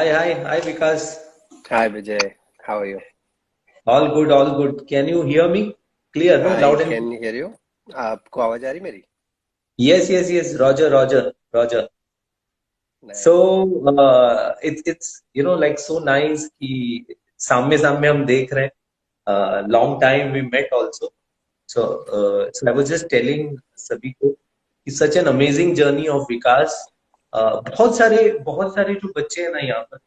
Hi, Vikas. Hi Vijay, how are you? All good, all good. Can you hear me? Clear, no? I Loud and can hear you. आपको आवाज आ रही मेरी? yes. Roger. Nice. So it's like so nice कि सामने सामने हम देख रहे हैं. Long time we met also. So I was just telling सभी को कि such an amazing journey of विकास. बहुत सारे जो बच्चे हैं ना यहाँ पर.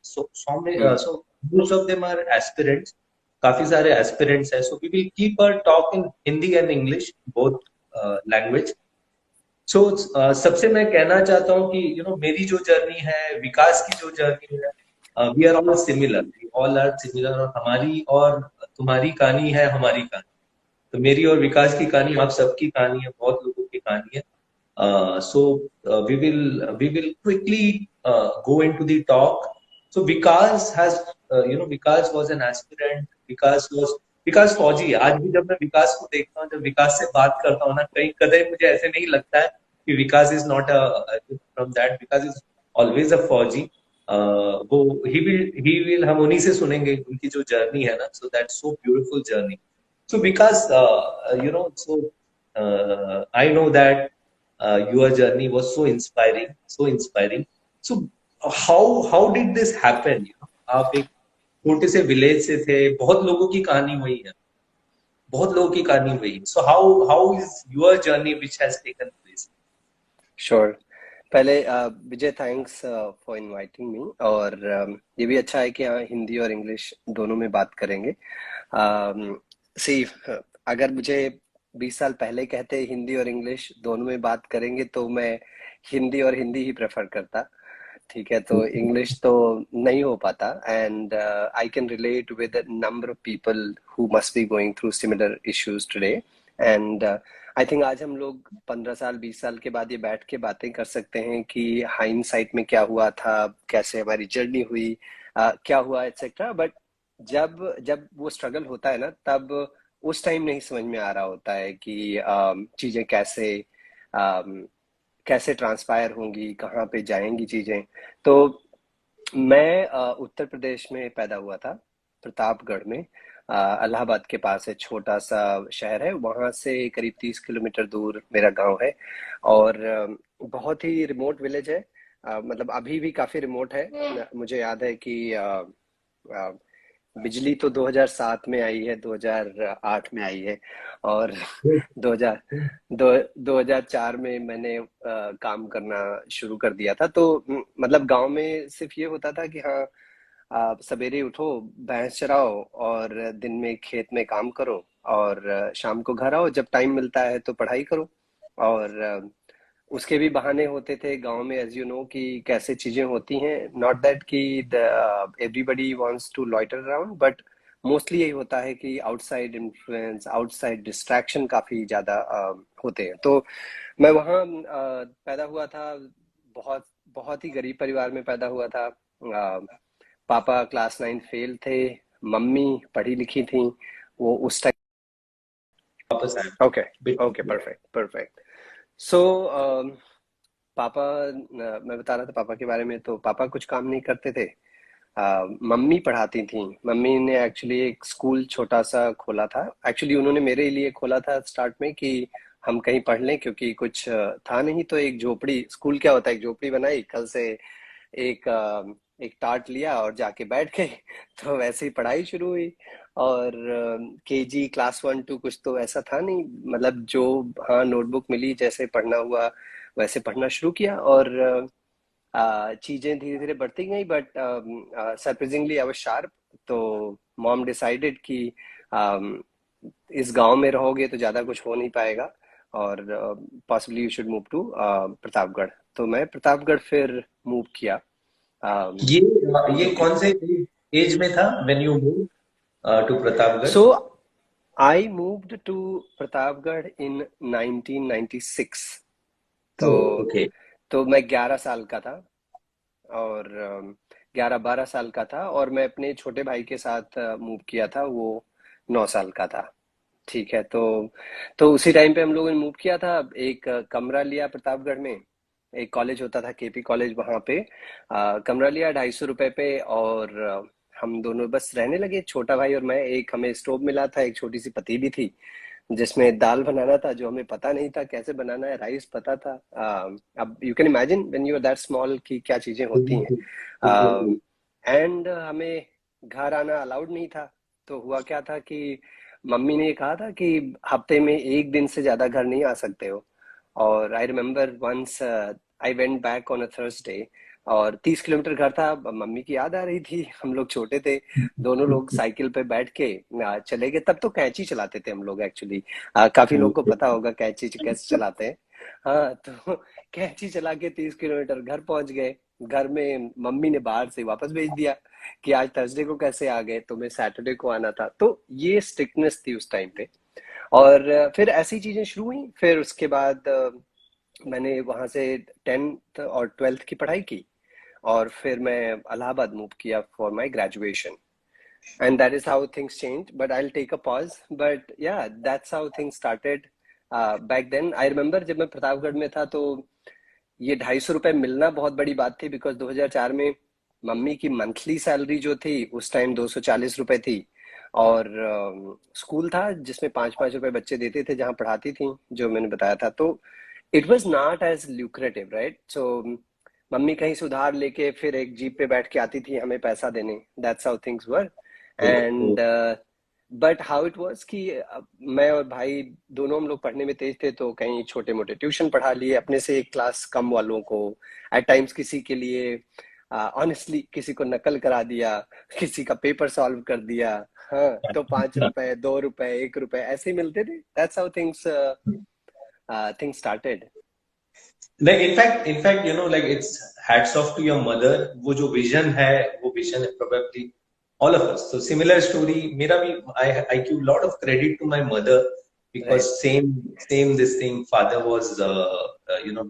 हम्म. So most of them are aspirants. काफी सारे aspirants हैं. So we will keep our talk in Hindi and English, both language. सो सबसे मैं कहना चाहता हूँ कि मेरी जो जर्नी है, विकास की जो जर्नी है, we are all similar, we all are similar. और हमारी और तुम्हारी कहानी है हमारी कहानी. तो मेरी और विकास की कहानी आप सबकी कहानी है, बहुत लोगों की कहानी है. So we will quickly go into the talk. So Vikas has Vikas was an aspirant. विकास फौजी है. आज भी जब मैं विकास को देखता हूँ, जब विकास से बात करता हूँ ना, कहीं कदे मुझे ऐसे नहीं लगता है कि Vikas is not from that. Vikas is always a फौजी. वो ही विल हम उन्हीं से सुनेंगे उनकी जो जर्नी है ना. So that's so beautiful journey. So Vikas, I know that your journey was so inspiring, so inspiring. So how did this happen? आप एक छोटे से विलेज से थे, बहुत लोगों की कहानी वही है, बहुत लोगों की कहानी वही. So how is your journey which has taken place? Sure. पहले विजय थैंक्स फॉर इनवाइटिंग मी और ये भी अच्छा है कि हाँ हिंदी और इंग्लिश दोनों में बात करेंगे. सी अगर मुझे 20 साल पहले कहते हिंदी और इंग्लिश दोनों में बात करेंगे तो मैं हिंदी और हिंदी ही प्रेफर करता. ठीक है, तो इंग्लिश तो नहीं हो पाता and I can relate with number of people who must be going through similar issues today. And I think आज हम लोग 15 साल 20 साल के बाद ये बैठ के बातें कर सकते हैं कि हाइंडसाइट में क्या हुआ था, कैसे हमारी जर्नी हुई, क्या हुआ एक्सेट्रा. बट जब जब वो स्ट्रगल होता है ना, तब उस टाइम नहीं समझ में आ रहा होता है कि चीजें कैसे ट्रांसपायर होंगी, कहाँ पे जाएंगी चीजें. तो मैं उत्तर प्रदेश में पैदा हुआ था, प्रतापगढ़ में. इलाहाबाद के पास है, छोटा सा शहर है, वहाँ से करीब 30 किलोमीटर दूर मेरा गांव है. और बहुत ही रिमोट विलेज है. मतलब अभी भी काफी रिमोट है. मुझे याद है कि बिजली तो 2007 में आई है, 2008 में आई है. और 2000 दो 2004 में मैंने काम करना शुरू कर दिया था. तो मतलब गांव में सिर्फ ये होता था कि हाँ आप सवेरे उठो, भैंस चराओ और दिन में खेत में काम करो और शाम को घर आओ, जब टाइम मिलता है तो पढ़ाई करो. और उसके भी बहाने होते थे गांव में, एज यू नो कि कैसे चीजें होती हैं. नॉट दैट कि everybody wants to loiter around, but mostly यही होता है कि आउटसाइड इन्फ्लुएंस, आउटसाइड डिस्ट्रैक्शन काफी ज्यादा होते हैं. तो मैं वहाँ पैदा हुआ था. बहुत बहुत ही गरीब परिवार में पैदा हुआ था. पापा क्लास 9 फेल थे, मम्मी पढ़ी लिखी थी. वो उस टाइम. वापस आए. Okay. Okay, perfect perfect. So पापा, मैं बता रहा था पापा के बारे में. तो पापा कुछ काम नहीं करते थे. मम्मी पढ़ाती थी. मम्मी ने एक्चुअली एक स्कूल छोटा सा खोला था. एक्चुअली उन्होंने मेरे लिए खोला था स्टार्ट में कि हम कहीं पढ़ लें, क्योंकि कुछ था नहीं. तो एक झोपड़ी, स्कूल क्या होता है, एक झोपड़ी बनाई कल से, एक टाट लिया और जाके बैठ गए. तो वैसे ही पढ़ाई शुरू हुई. और केजी क्लास 1 2 कुछ तो ऐसा था नहीं, मतलब जो हाँ नोटबुक मिली जैसे पढ़ना हुआ वैसे पढ़ना शुरू किया. और चीजें धीरे धीरे बढ़ती गई. But surprisingly I was sharp. तो मॉम डिसाइडेड कि um, इस गांव में रहोगे तो ज्यादा कुछ हो नहीं पाएगा और possibly you should move to Pratapgarh. तो मैं प्रतापगढ़ फिर मूव किया. um, ये जो कि कौन से एज में था when you moved to Pratapgarh? So I moved to Pratapgarh in 1996. तो ओके. मैं 11 साल का था. और 11 12 साल का था. और मैं अपने छोटे भाई के साथ मूव किया था, वो 9 साल का था. ठीक है, तो उसी टाइम पे हम लोगों ने मूव किया था. एक कमरा लिया प्रतापगढ़ में. एक कॉलेज होता था केपी कॉलेज, वहां पे कमरा लिया 250 रुपए पे, और हम दोनों बस रहने लगे, छोटा भाई और मैं। एक हमें स्टोव मिला था, एक छोटी सी पतीली थी जिसमें दाल बनाना था, जो हमें पता नहीं था कैसे बनाना है। राइस पता था। अब you can imagine when you are that small कि क्या चीजें होती हैं। एंड हमें घर आना अलाउड नहीं था। तो हुआ क्या था कि मम्मी ने कहा था कि हफ्ते में एक दिन से ज्यादा घर नहीं आ सकते हो। और I remember once I went back on a Thursday, और 30 किलोमीटर घर था। मम्मी की याद आ रही थी, हम लोग छोटे थे, दोनों लोग साइकिल पे बैठ के चले गए। तब तो कैंची चलाते थे हम लोग एक्चुअली। काफी लोग को पता होगा कैंची कैसे चलाते हैं। हाँ, तो कैंची चला के 30 किलोमीटर घर पहुंच गए। घर में मम्मी ने बाहर से वापस भेज दिया कि आज थर्सडे को कैसे आ गए, तुम्हें सैटरडे को आना था। तो ये स्ट्रिक्टनेस थी उस टाइम पे। और फिर ऐसी चीजें शुरू हुई। फिर उसके बाद मैंने वहां से 10th और 12th की पढ़ाई की, और फिर मैं इलाहाबाद मूव किया for my graduation. And that is how things changed, but I'll take a pause. But yeah, that's how things started back then. I remember जब मैं प्रतापगढ़ में था, तो ये 250 रुपए मिलना बहुत बड़ी बात थी, बिकॉज 2004 में मम्मी की मंथली सैलरी जो थी उस टाइम 240 रुपए थी। और स्कूल था जिसमें 5-5 रुपए बच्चे देते थे जहाँ पढ़ाती थी, जो मैंने बताया था। तो it was not as lucrative, right? So mummy कहीं से उधार लेके फिर एक जीप पे बैठ के आती थी हमें पैसा देने। That's how things were. And but how it was कि मैं और भाई दोनों हम लोग पढ़ने में तेज थे, तो कहीं छोटे मोटे ट्यूशन पढ़ा लिए अपने से एक क्लास कम वालों को। एट टाइम्स किसी के लिए ऑनेस्टली किसी को नकल करा दिया, किसी का पेपर सॉल्व कर दिया। हाँ, तो 5 रुपए, 2 रुपए, 1 रुपए ऐसे ही मिलते थे। That's how things started. नहीं, in fact like it's hats off to your mother. वो जो विजन है, वो विजन है probably all of us. So similar story मेरा भी, I give lot of credit to my mother because right. same this thing, father was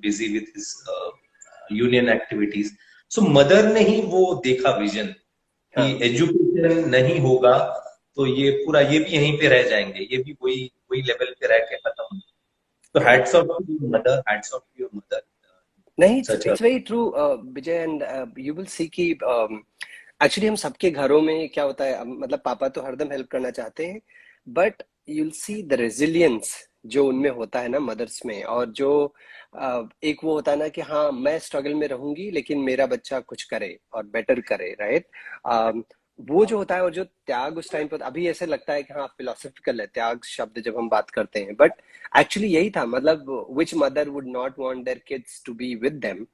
busy with his union activities. So mother ने ही वो देखा vision कि हाँ, education नहीं होगा तो ये पूरा, ये भी यहीं पे रह जाएंगे, ये भी वही वही लेवल पे रह के खत्म। तो correct. Hats off to your mother, hats off to your mother. नहीं, सच है। It's very true Vijay. And you will see कि एक्चुअली हम सबके घरों में क्या होता है, मतलब पापा तो हरदम हेल्प करना चाहते हैं, but you will see the resilience जो उनमें होता है ना मदर्स में। और जो एक वो होता है ना कि हाँ, मैं स्ट्रगल में रहूंगी लेकिन मेरा बच्चा कुछ करे और बेटर करे, राइट? वो जो होता है, और जो त्याग उस टाइम पर, अभी ऐसे लगता है कि हाँ फिलोसफिकल है त्याग शब्द जब हम बात करते हैं, बट एक्चुअली यही था। मतलब which mother would not want their kids to be with them,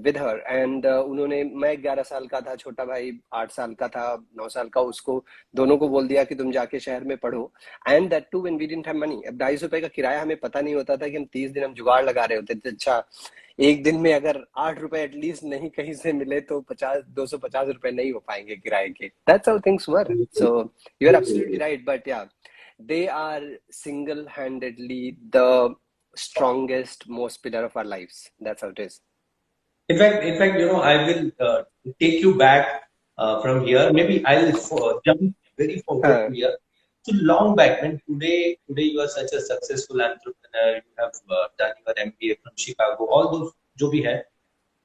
with her. And उन्होंने, मैं 11 साल का था, छोटा भाई 8 साल का था, 9 साल का, उसको दोनों को बोल दिया कि तुम जाके शहर में पढ़ो। And that too when we didn't have money. अब 250 रुपए का किराया, हमें पता नहीं होता था कि हम 30 दिन हम जुगाड़ लगा रहे होते थे। अच्छा, एक दिन में अगर 8 रुपए एटलीस्ट नहीं कहीं से मिले तो 250 रुपए नहीं हो पाएंगे किराए के। That's how things were. So you are absolutely right, but ya, they are single-handedly the strongest, most pillar of our lives. That's how it is. In fact, I will take you back from here. Maybe I'll jump very forward to हाँ, here. So long back, when today you are such a successful entrepreneur, you have done your MBA from Chicago, all those जो भी है,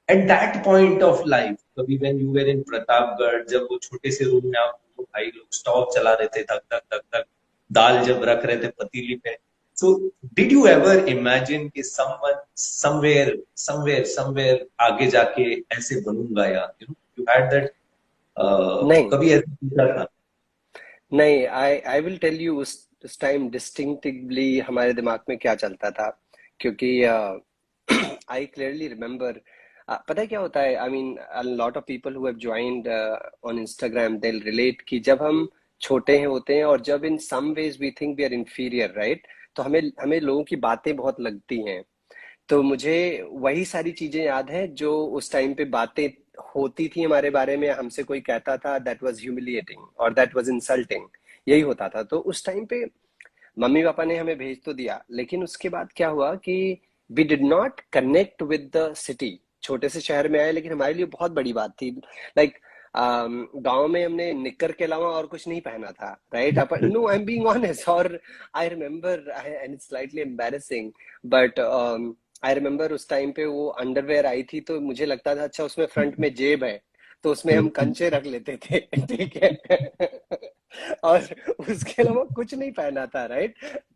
at that point of life, कभी when you were in Pratapgarh, जब वो छोटे से room में आप लोग भाई लोग स्टोव चला रहे थे, धक धक धक धक दाल जब रख रहे थे पतीली पे, so did you ever imagine कि someone somewhere आगे जाके ऐसे बनूंगा, या you had that नहीं, कभी ऐसा सोचा था? नहीं, आई विल टेल यू उस टाइम डिस्टिंक्टिवली हमारे दिमाग में क्या चलता था। क्योंकि आई क्लियरली रिमेम्बर, पता है क्या होता है, I mean a lot of people who have joined on Instagram, they will relate कि जब हम छोटे हैं होते हैं और जब in some ways we think we are inferior, right? तो हमें हमें लोगों की बातें बहुत लगती हैं। तो मुझे वही सारी चीजें याद है जो उस टाइम पे बातें होती थी हमारे बारे में, हमसे कोई कहता था, दैट वाज ह्यूमिलिएटिंग और दैट वाज इंसल्टिंग। यही होता था। तो उस टाइम पे मम्मी पापा ने हमें भेज तो दिया, लेकिन उसके बाद क्या हुआ कि we did not connect with the city. छोटे से शहर में आए, लेकिन हमारे लिए बहुत बड़ी बात थी। लाइक गांव में हमने निक्कर के अलावा और कुछ नहीं पहना था, right? No, I am being honest. और I remember, and it's slightly embarrassing, but I remember उस टाइम पे वो अंडरवेयर आई थी तो मुझे लगता था अच्छा उसमें फ्रंट में जेब है, तो उसमें हम कंचे रख लेते थे। ठीक है। और उसके अलावा कुछ नहीं पहना था, राइट।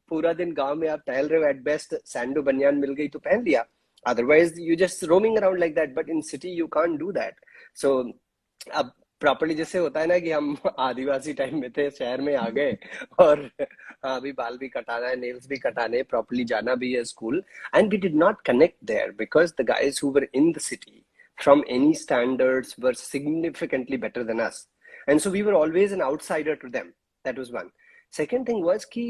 पूरा दिन गांव में आप टहल रहे हो, एट बेस्ट सैंडो बनियान मिल गई तो पहन लिया, otherwise you just roaming around like that, but in city you can't do that. So अब प्रॉपर्ली जैसे होता है ना कि हम आदिवासी टाइम में थे, शहर में आ गए, और हाँ अभी बाल भी कटाना है, नेल्स भी कटाने हैं, प्रॉपर्ली जाना भी है school, and we did not connect there because the guys who were in the city from any standards were significantly better than us, and so we were always an outsider to them. That was one. Second thing was कि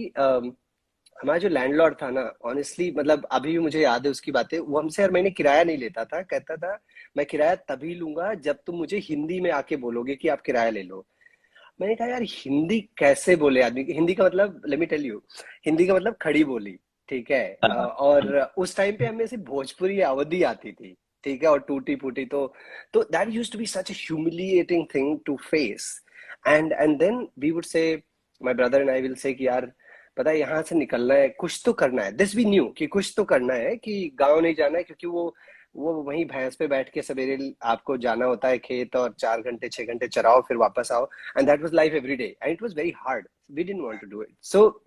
हमारा जो landlord था ना, honestly मतलब अभी भी मुझे याद है उसकी बातें, वो हमसे हर महीने किराया नहीं लेता था, कहता था मैं किराया तभी लूंगा जब तुम मुझे हिंदी में आके बोलोगे कि आप किराया ले लो। मैंने कहा यार हिंदी कैसे बोले आदमी, हिंदी का मतलब let me tell you, Hindi का मतलब खड़ी बोली, ठीक है। और उस टाइम पे हमें सिर्फ भोजपुरी या अवधी आती थी, ठीक है, और टूटी फूटी, तो that used to be such a humiliating thing to face. And then we would say, my brother and I will say कि यार पता है यहाँ से निकलना है, कुछ तो करना है, दिस वी न्यू कि कुछ तो करना है, कि गांव नहीं जाना है, क्योंकि वो वहीं भैंस पे बैठ के सवेरे आपको जाना होता है खेत, और 4 घंटे 6 घंटे चराओ फिर वापस आओ, and that was life every day and it was very hard. We didn't want to do it. So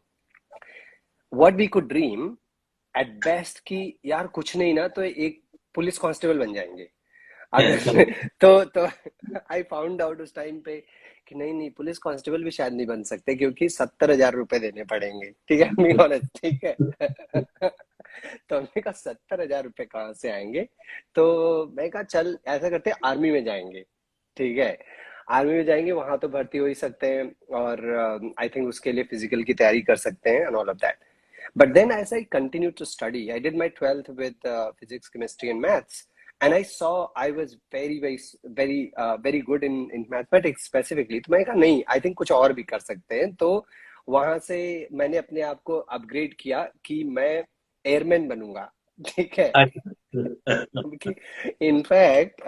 what we could dream at best कि यार कुछ नहीं ना तो एक पुलिस कांस्टेबल बन जाएंगे अगर तो आई फाउंड आउट उस टाइम पे कि नहीं नहीं, पुलिस कांस्टेबल भी शायद नहीं बन सकते क्योंकि 70,000 रुपए देने पड़ेंगे, ठीक है, बी ऑनेस्ट, ठीक है। तो हमने कहा 70,000 रुपए कहाँ से आएंगे, तो मैं कहा चल ऐसा करते आर्मी में जाएंगे, ठीक है। आर्मी में जाएंगे, वहां तो भर्ती हो ही सकते हैं, और आई थिंक उसके लिए फिजिकल की तैयारी कर सकते हैं and all of that. But then, as I continued to study, I did my 12th with physics, chemistry, and maths, and I saw I was very good in mathematics specifically. तो मैंने कहा नहीं, I think कुछ और भी कर सकते हैं। तो वहां से मैंने अपने आप को अपग्रेड किया कि मैं एयरमैन बनूंगा, ठीक है। क्योंकि in fact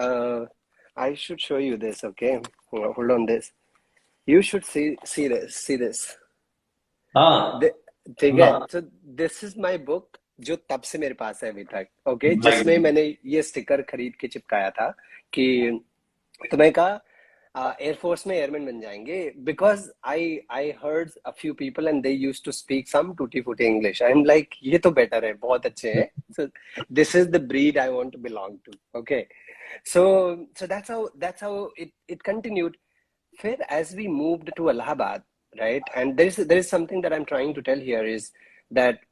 I should show you this, okay? Hold on this. You should see this. हाँ। ठीक है, तो दिस इज माय बुक जो तब से मेरे पास है अभी तक, ओके, जिसमें मैंने ये स्टिकर खरीद के चिपकाया था कि, तो मैं कहा एयरफोर्स में एयरमैन बन जाएंगे, because I heard a few people and they used to speak some टूटी फूटी इंग्लिश, आई एम लाइक ये तो बेटर है, बहुत अच्छे हैं, so this is the breed I want to belong to, okay. So so that's how it continued. फिर as we moved to Allahabad, right, and there is something that I'm trying to tell here is that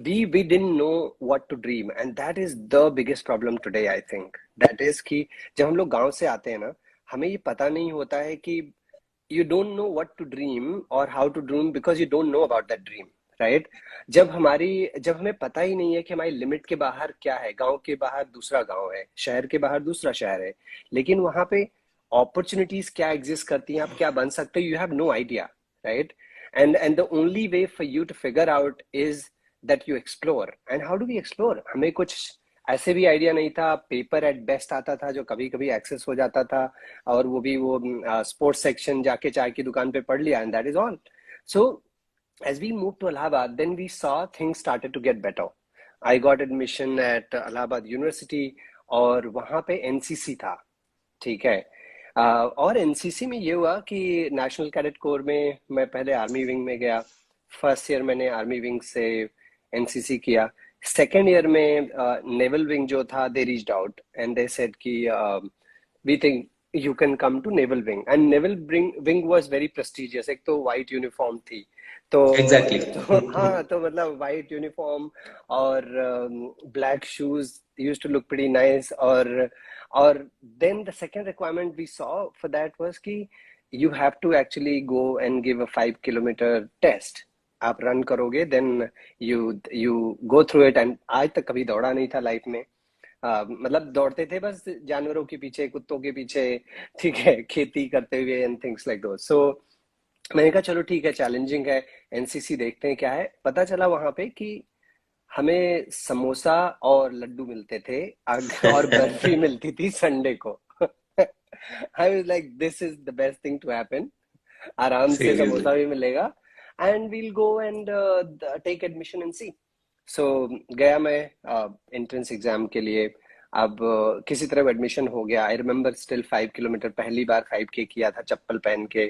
we didn't know what to dream, and that is the biggest problem today, I think, that is कि जब हम लोग गांव से आते हैं ना, हमें ये पता नहीं होता है कि you don't know what to dream or how to dream because you don't know about that dream, right? जब हमें पता ही नहीं है कि हमारी लिमिट के बाहर क्या है, गांव के बाहर दूसरा गांव है, शहर के बाहर दूसरा शहर है, लेकिन वहां पे अपॉर्चुनिटीज क्या एग्जिस्ट करती हैं, आप क्या बन सकते हो, you have no idea, right. And the only way for you to figure out is that you explore. And how do we explore, हमें कुछ ऐसे भी आइडिया नहीं था, पेपर एट बेस्ट आता था जो कभी कभी एक्सेस हो जाता था, और वो भी वो स्पोर्ट्स सेक्शन जाके चाय की दुकान पे पढ़ लिया, and that is all. So as we moved to Allahabad, then we saw things started to get better. I got admission at Allahabad University, और वहां पे एनसीसी था, ठीक है। और एनसीसी में ये हुआ कि नेशनल कैडेट कोर में मैं पहले आर्मी विंग में गया। फर्स्ट ईयर मैंने आर्मी विंग से एनसीसी किया। सेकेंड ईयर में नेवल विंग जो था, they reached out and they said कि we think you can come to naval wing, and naval wing was very prestigious. एक तो वाइट यूनिफॉर्म थी, तो एग्जैक्टली। हाँ, तो मतलब वाइट यूनिफॉर्म और black shoes used to look pretty nice. और then the second requirement we saw for that was कि you have to actually go and give a 5 kilometer test. आप run करोगे then you go through it, and आज तक कभी दौड़ा नहीं था लाइफ में। मतलब दौड़ते थे बस जानवरों के पीछे, कुत्तों के पीछे, ठीक है, खेती करते हुए एंड थिंग्स लाइक दो। सो मैंने कहा चलो ठीक है, चैलेंजिंग है, एनसीसी देखते हैं क्या है। पता चला वहां पे कि हमें समोसा और लड्डू मिलते थे, और बर्फी मिलती थी संडे को। I was like this is the best thing to happen, आराम से सीरियसली। समोसा भी मिलेगा, and we'll go and take admission and see. So गया मैं एंट्रेंस एग्जाम के लिए। अब किसी तरह एडमिशन हो गया। आई रिमेम्बर स्टिल 5 किलोमीटर पहली बार 5K किया था, चप्पल पहन के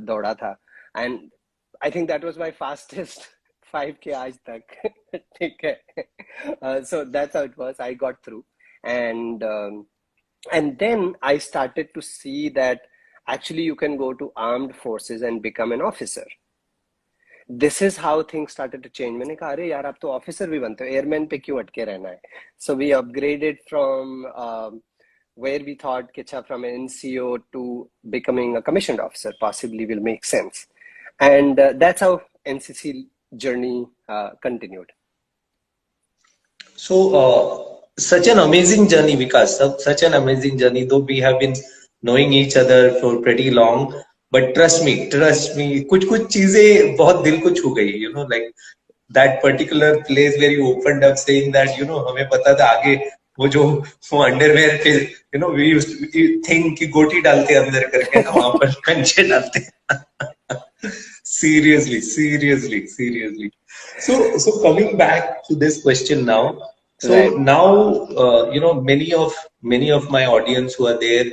दौड़ा था। And I think that was my fastest 5K आज तक। ठीक है। सो that's how it was. I got through and then I started to see that actually you can go to armed forces and become an officer. This is how things started to change. मैंने कहा अरे यार आप तो officer भी बनते हो, airman पे क्यों अटके रहना है? So we upgraded from where we thought कि अच्छा from an NCO to becoming a commissioned officer possibly will make sense. And that's how NCC journey continued. So, such an amazing journey, Vikas. Such an amazing journey. Though we have been knowing each other for pretty long, but trust me, कुछ चीजें बहुत दिल को छू गई. You know, like that particular place where you opened up saying that, you know, हमें पता था आगे वो अंडरवेयर पे, you know, we used to think कि गोटी डालते हैं अंदर करके ना, वहां पर कंचे डालते हैं. Seriously. So coming back to this question now. So Right. now, you know, many of my audience who are there,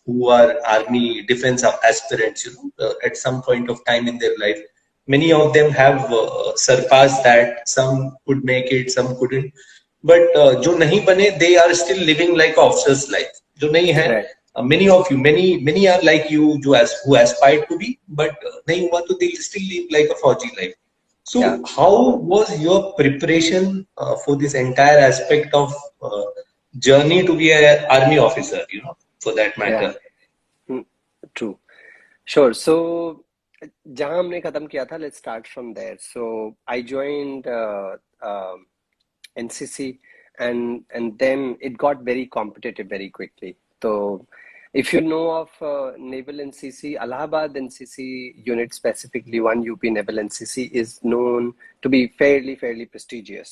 who are army defense aspirants, you know, at some point of time in their life, many of them have surpassed that. Some could make it, some couldn't. But जो नहीं बने, they are still living like officer's life. जो नहीं है, Right. many of you, many are like you, who aspired to be, but नहीं हुआ तो they still live like a Fauji life. So, Yeah. how was your preparation for this entire aspect of journey to be an army officer? You know, for that Yeah. matter. True. Sure. So जहाँ हमने खत्म किया था, let's start from there. So I joined NCC, and then it got very competitive very quickly. So if you know of Naval NCC, Allahabad NCC unit specifically, one UP Naval NCC is known to be fairly prestigious.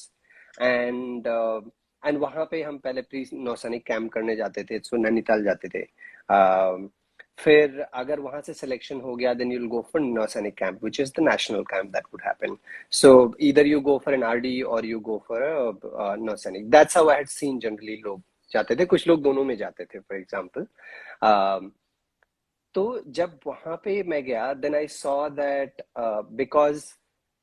And वहाँ पे हम पहले pre नौसैनिक camp करने जाते थे, सो नैनीताल जाते थे. फिर अगर वहां से सिलेक्शन हो गया, then you'll go for नौसैनिक camp, which is the national camp that would happen. So either you go for an RD or you go for a नौसैनिक. That's how I had seen generally लोग जाते थे. कुछ लोग दोनों में जाते थे, for example. तो जब वहां पे मैं गया, then I saw that because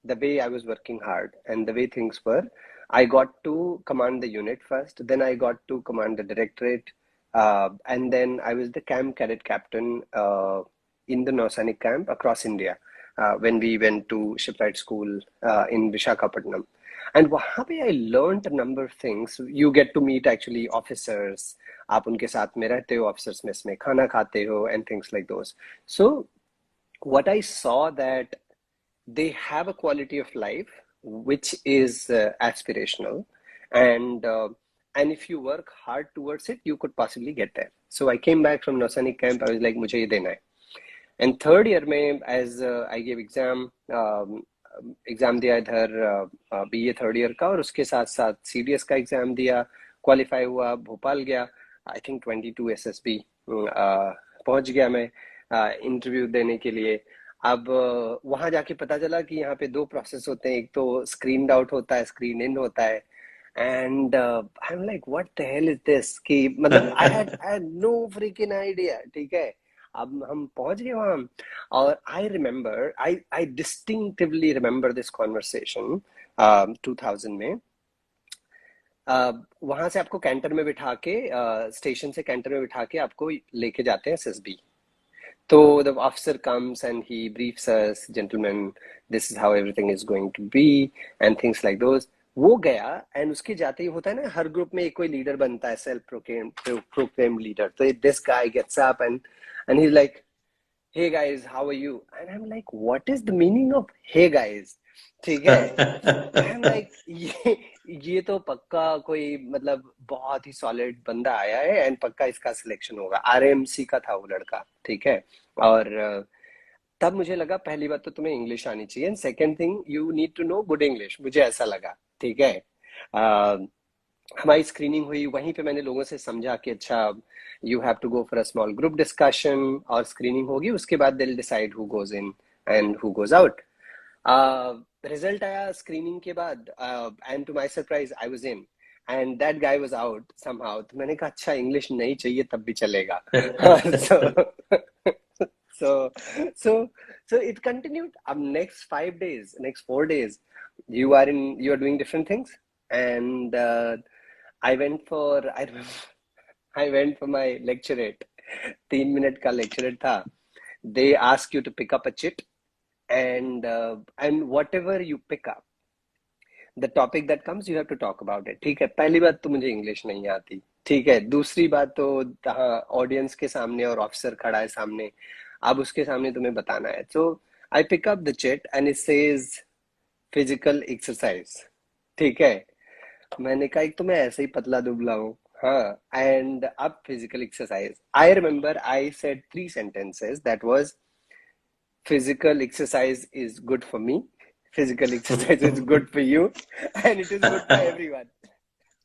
the way I was working hard and the way things were, I got to command the unit first, then I got to command the directorate, and then I was the camp cadet captain in the Nausanic camp across India when we went to shipwright school in Visakhapatnam. And वहाँ पे I learned a number of things. You get to meet actually officers. आप उनके साथ में रहते हो, officers mess में खाना खाते हो, and things like those. So what I saw that they have a quality of life which is aspirational, and if you work hard towards it, you could possibly get there. So I came back from Nausanic camp. I was like, मुझे ये देना है. And third year में, as I gave exam दिया इधर BA third year का, और उसके साथ साथ CDS का एग्जाम दिया, क्वालिफाई हुआ, भोपाल गया. आई थिंक 22 SSB पहुंच गया मैं इंटरव्यू देने के लिए. अब वहां जाके पता चला कि यहाँ पे दो प्रोसेस होते हैं. एक तो स्क्रीन आउट होता है, स्क्रीन इन होता है. And I am like what the hell is this, कि मतलब I had no freaking idea. ठीक है, अब हम पहुंच गए वहां. और I distinctively remember this conversation 2000 में. वहां से आपको कैंटर में बिठा के, स्टेशन से कैंटर में बिठा के आपको लेके जाते हैं SSB. So the officer comes and he briefs us, gentlemen, this is how everything is going to be, and things like those. वो गया, and उसके जाते ही होता है ना, हर ग्रुप में एक कोई लीडर बनता है, self proclaimed leader. So this guy gets up and he's like, hey guys, how are you? And I'm like, what is the meaning of hey guys? ठीक है. I'm like, ये तो पक्का कोई मतलब बहुत ही सॉलिड बंदा आया है एंड पक्का इसका सिलेक्शन होगा. RMC का था वो लड़का. ठीक है. और तब मुझे लगा पहली बात तो तुम्हें इंग्लिश आनी चाहिए, and second thing you need to know good English. मुझे ऐसा लगा. ठीक है. हमारी स्क्रीनिंग हुई, वहीं पे मैंने लोगों से समझा कि अच्छा you have to go for a small group discussion, और स्क्रीनिंग होगी, उसके बाद they will decide who goes in and who goes out. Result आया स्क्रीनिंग के बाद, and to my surprise I was in, and that guy was out somehow. तो मैंने कहा अच्छा इंग्लिश नहीं चाहिए तब भी चलेगा। सो so so so it continued. Next 5 days, next 4 days, you are doing different things, and I went for I remember I went for my lecturate. 3 minute का lecturate था. They ask you to pick up a chit, and whatever you pick up, the topic that comes, you have to talk about it. ठीक है, पहली बात तो मुझे English नहीं आती, ठीक है। दूसरी बात तो हाँ, ऑडियंस के सामने और ऑफिसर खड़ा है सामने, अब उसके सामने तुम्हें बताना है। So I pick up the chit and it says physical exercise, ठीक है। मैंने कहा एक तो मैं ऐसे ही पतला दुबला हूँ, हाँ, एंड अब physical exercise. I remember I said 3 sentences that was physical exercise is good for me, physical exercise is good for you, and it is good for everyone,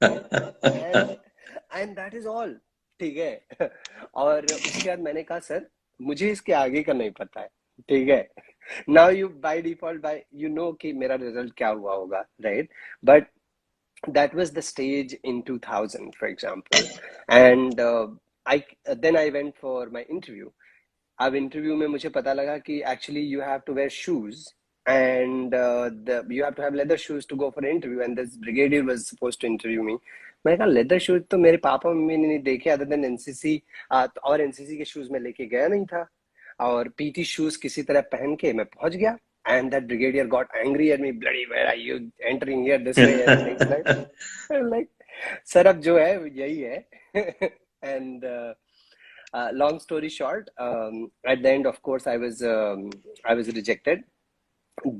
and and that is all, ठीक है। और उसके बाद मैंने कहा sir मुझे इसके आगे का नहीं पता है, ठीक है। Now you by default by you know कि मेरा रिजल्ट क्या हुआ होगा, right? But that was the stage in 2000, for example, and I then I went for my interview. अब इंटरव्यू में मुझे पता लगा कि actually you have to wear shoes, and you have to have leather shoes to go for an interview, and this brigadier was supposed to interview me. मैंने कहा leather shoes तो मेरे पापा मम्मी ने नहीं देखे अदर देन एनसीसी, और NCC के shoes में लेके गया नहीं था, और पीटी शूज किसी तरह पहन के मैं पहुंच गया। And that brigadier got angry at me, bloody where are you entering here this way and things like sir अब जो है यही है। and long story short, at the end, of course, I was rejected.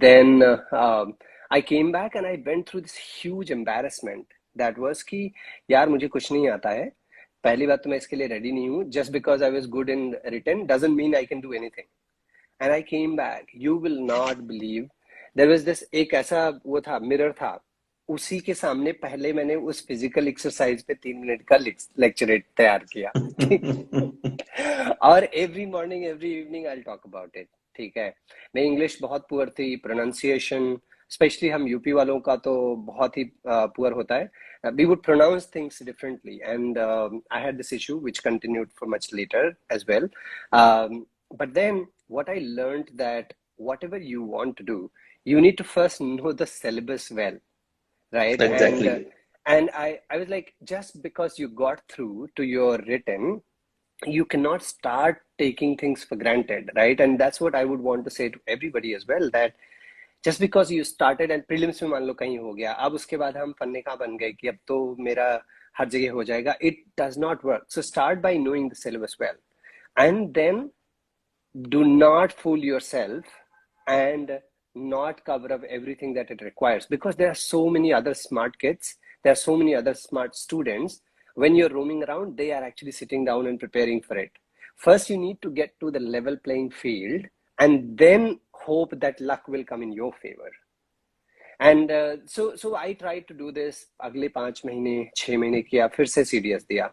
Then I came back and I went through this huge embarrassment. That was कि यार मुझे कुछ नहीं आता है, पहली बात तो मैं इसके लिए रेडी नहीं हूँ। Just because I was good in written doesn't mean I can do anything. And I came back. You will not believe. There was this एक ऐसा वो था मिरर था, उसी के सामने पहले मैंने उस फिजिकल एक्सरसाइज पे 3 मिनट का लेक्चरेट तैयार किया। और every morning every evening I talk about it, ठीक है। मैं इंग्लिश बहुत पुअर थी, प्रोनाउंसिएशन स्पेशली हम यूपी वालों का तो बहुत ही पुअर होता है। We would pronounce things differently, and I had this issue which continued for much later as well. But then what I learned that whatever you want to do, you need to first know the syllabus well, right? Exactly. And I was like, just because you got through to your written, you cannot start taking things for granted, right? And that's what I would want to say to everybody as well, that just because you started and prelims में मान लो कहीं हो गया, अब उसके बाद हम फन्ने का बन गए कि अब तो मेरा हर जगह हो जाएगा, it does not work. So start by knowing the syllabus well, and then do not fool yourself and not cover up everything that it requires, because there are so many other smart kids, there are so many other smart students. When you're roaming around, they are actually sitting down and preparing for it. First you need to get to the level playing field, and then hope that luck will come in your favor. And so I tried to do this. अगले 5 महीने 6 महीने किया, फिर से CDS दिया,